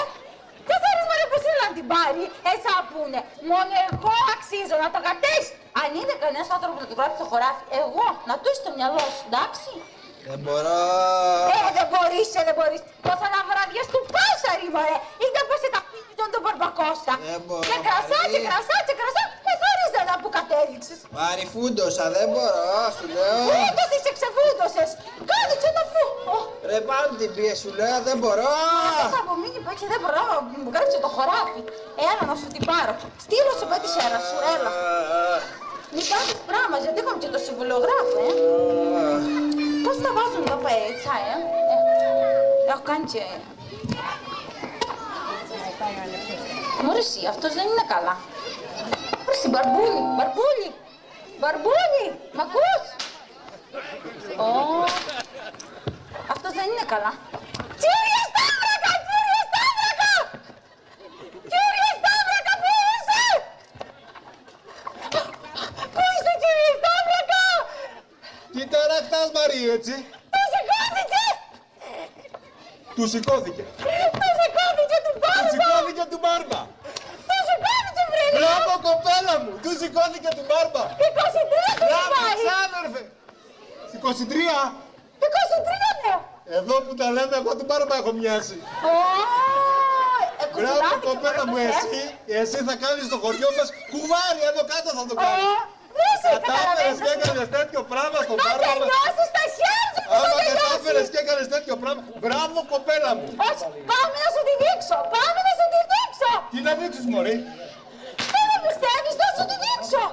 Δεν θέλεις μωρέ πως ήθελε να την πάρει, έτσι να πούνε. Μόνο εγώ αξίζω να το κατέσει. Αν είναι κανένας άνθρωπο να του γράψει το χωράφι, εγώ να του είσαι στο μυαλό σου, εντάξει. Δεν μπορώ. Δεν μπορείς. Πόσα να βραδιές του πάσαρι, μωρέ. Είδα πως σε τα πίτια τον Μπαρμπακώστα. Δεν μπορώ. Και κρασά, καθόριζε να που κατέληξες. Μαριφούντοσα, δεν μπορώ, σου λέω. Φούντωσες και ξεφούντωσες. Κάτσε το φου. Ρε πάνω την πίεση, σου λέω, δεν μπορώ. Δεν θα απομείνει που έτσι δεν μπορώ, μου γράψε το χωράφι. Έλα να σου την πάρω. Στείλω σου με τη σέρα σου, έλα. Μην κάνεις πράγμα, γιατί έχουμε και το συμβολογράφο, Πώς τα βάζουν εδώ πέτσα, Έχω κάνει και... Μωρέ εσύ, αυτός δεν είναι καλά. Μωρέ εσύ, Μπαρμπούλη, μ' ακούς? Αυτός δεν είναι καλά. Κύριε Σταύρακα, πού είσαι? Πού είσαι, κύριε Σταύρακα? Τι τώρα φτάς Μαρή, έτσι? Του σηκώθηκε! Του Μπάρμπα! βρε! Μπράβο κοπέλα μου! Του σηκώθηκε του Μπάρμπα! 23 του πάει! Ξάδερφε! 23! 23 λέω! Εδώ που τα λέμε, εγώ του Μπάρμπα έχω μοιάσει! Μπράβο κοπέλα μου, εσύ θα κάνεις στο χωριό μας κουβάρι, εδώ κάτω θα το κάνεις! Κατάφερες και έκανες τέτοιο πράγμα στον Μπάρμπα μας! Να τελειώσεις τα χέρια μου! Άμα κατάφερες και έκανες τέτοιο πράγμα, μπράβο κοπέλα μου! Όχι, πάμε να σου τη δείξω! Τι να δείξεις μωρή! Δεν με πιστεύεις, θα σου τη δείξω!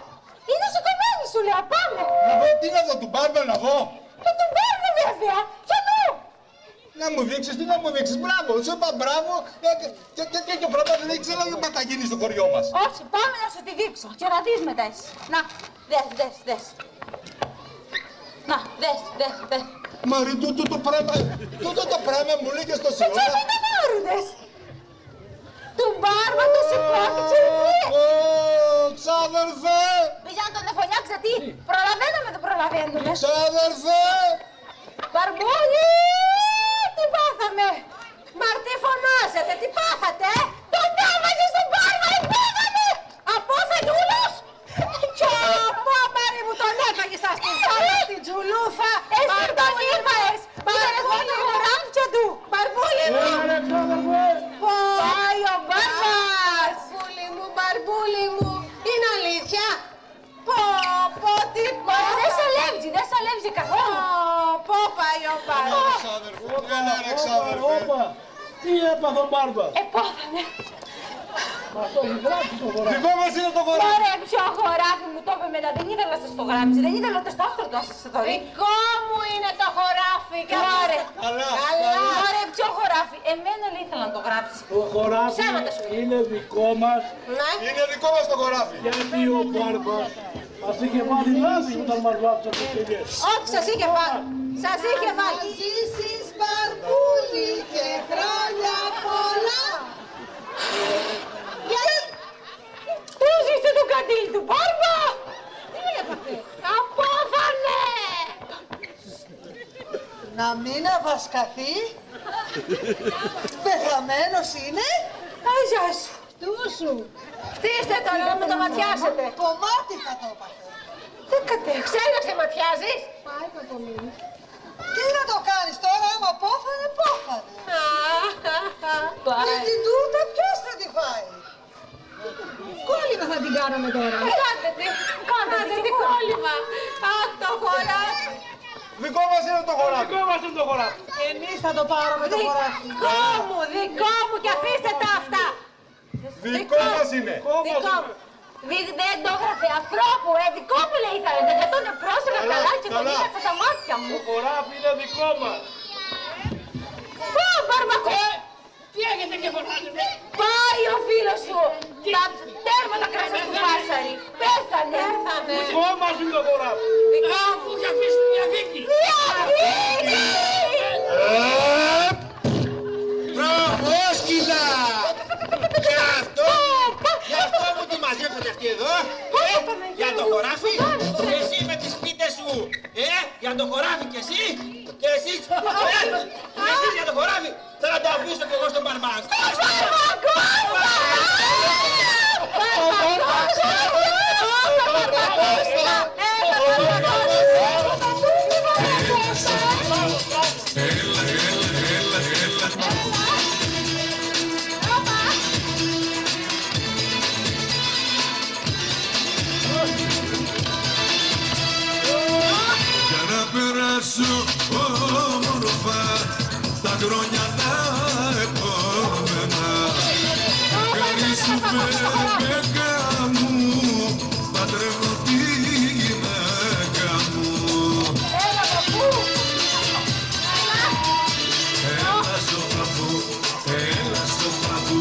Είναι σηκωμένη σου λέω, πάμε! Να δω, τι να δω, του Μπάρμπα να δω! Του Μπάρμπα βέβαια! Ποιανού! Να μου δείξεις, τι να μου δείξεις, μπράβο! Σου είπα μπράβο και τέτοιο πράγμα δεν ήξερα να τα γίνει στο χωριό μας! Όχι, πάμε να σου τη δείξω και να δεις μετά εσύ. Να, δες. Να, δες. Μαρή, τούτο το πράγμα μου λέγε στο σιώνα. Και μην τον άρουδες. Του Μπάρμπα το σηκώθηκε εκεί. Ξάδερφε! Πήγα να τον εφωνιάξω, τι, προλαβαίνουμε, δεν προλαβαίνουμε. Ξάδερφε! Μπαρμπούλη, τι πάθαμε. Μαρτί φωνάζετε, τι πάθατε, τον έβαζε στον Μπάρμπα, πέθανε. Απόφετούλος. Κι Μάρη μου τον έφαγε σας την σάλα στην τζουλούφα. Εσύ τον ήρθες. Μπαρμπούλη μου, ράφτια του. Μπαρμπούλη μου. Πάει ο Μπάρμπας. Μπαρμπούλη μου, είναι αλήθεια. Πω, τι πάει. Δεν σαλεύει καθόλου. Πω, πάει ο Μπάρμπας. Τι έπαθε ο Μπάρμπα. Επόθανε. Μας το έχει γράψει το χωράφι. Δικό μας είναι το χωράφι. Ωραία, ποιο χωράφι μου το είπε μετά. Δεν ήθελα να σας το γράψει. Δεν ήθελα το στόχο να σας το δει. Δικό μου είναι το χωράφι. Ωραία. Καλά. Ωραία, ποιο χωράφι. Εμένα λέει ήθελα να το γράψει. Το χωράφι Ψέματα σου. είναι δικό μας. Είναι δικό μας το χωράφι. Γιατί ο Μπάρμπας μας είχε βάλει λάδι όταν μας βάψα το τελειές. Όχι, σας είχε βάλει. Σας είχε βάλει. Ζήσεις Μπαρμπούλη και χρόνια πολλά. Πού ζήσε το καντήλι του Μπάρμπα. Τι έπαθε. Απόφανε. Να μην αβασκαθεί. Πεθαμένος είναι. Γεια σου. Τούσου. Στήστε το να με το ματιάσετε. Κομμάτι θα το έπαθε. Δεν κατέχω. Ξέρει να σε ματιάζεις. Πάει το κομμάτι. Τι να το κάνεις τώρα, άμα πόθανε. Και την τούρτα ποιος θα τη φάει. Κόλλημα θα την κάνουμε τώρα. Κάντε τι κόλλημα. Αχ, το χωράφι. Δικό μας είναι το χωράφι. Δικό μας είναι το χωράφι. Εμείς θα το πάρουμε το χωράφι. Δικό μου και αφήστε τα αυτά. Δικό μας είναι. Δικό μου. Δεν το έγραφε ανθρώπου, δικό μου λέει θα έλεγε. Γιατί τον πρόσεχα καλά και τον είδα στα μάτια μου. Το χωράφι είναι δικό μας. Πω, Μπαρμπακό. Τι έχετε και φωνάζετε. Πάει ο φίλος σου. Τα τέρματα κρασιά του Πάσαρη. Πέθανε. Δικό μας είναι το χωράφι. Δικό μου. Μου είχε αφήσει τη διαδίκη. Διαδίκη. Πρόσκυλα! Γι' αυτό μου τη μαζεύετε αυτή εδώ. για το χωράφι. Και εσύ με τις πίτες σου. Για το χωράφι κι εσύ. Και εσείς. Και εσείς για το χωράφι. Θέλω να τα αφήσω κι εγώ στον Μπαρμπάκο. Για να περάσω όμορφα τα χρόνια τα επόμενα, χαρίσου πέκα μου, παντρεύω τη γυναίκα μου. Έλα στο παππού, έλα στο παππού,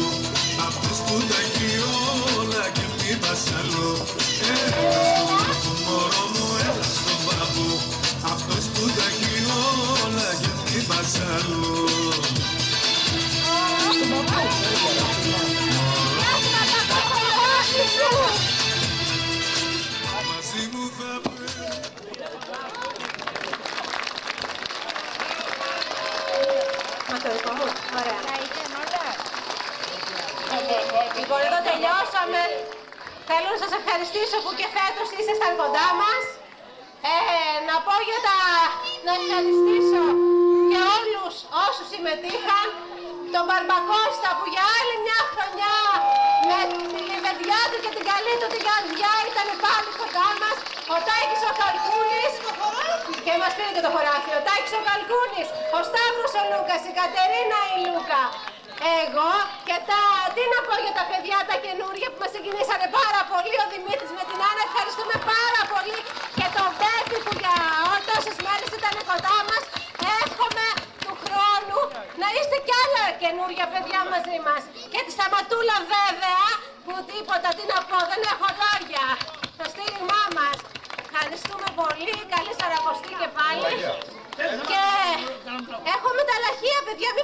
αυτός που τα έχει όλα και μην πας άλλο. Έλα στο παππού μωρό μου, έλα στο παππού, αυτός που τα έχει όλα και μην πας άλλο. Μαζί μου θα Μα το δικό μου, ωραία. Λοιπόν, εδώ τελειώσαμε. Θέλω να σας ευχαριστήσω που και φέτος ήσασταν κοντά μας. Να πω να ευχαριστήσω και όλους όσους συμμετείχαν. Τον Μπαρμπακώστα που για άλλη μια χρονιά με την παιδιά του και την καλή του την καρδιά ήταν πάλι κοντά μας. Ο Τάκης ο Καλκούνης και μας πήρε και το χωράφι. Ο Τάκης ο Καλκούνης, ο Σταύρος ο Λούκας, η Κατερίνα η Λούκα, εγώ και τι να πω για τα παιδιά τα καινούρια που μας συγκινήσανε πάρα πολύ. Ο Δημήτρης με την Άννα, ευχαριστούμε πάρα πολύ. Και τον Μπέπη που για τόσες μέρες ήταν κοντά μας. Εύχομαι του χρόνου να είστε κι άλλα καινούρια παιδιά μαζί μας. Και τη Σταματούλα βέβαια, που τίποτα, τι να πω, δεν έχω λόγια. Το στήριγμά μας. Ευχαριστούμε πολύ, καλή Σαρακοστή και πάλι. Και έχω μεταλλαχία παιδιά, μη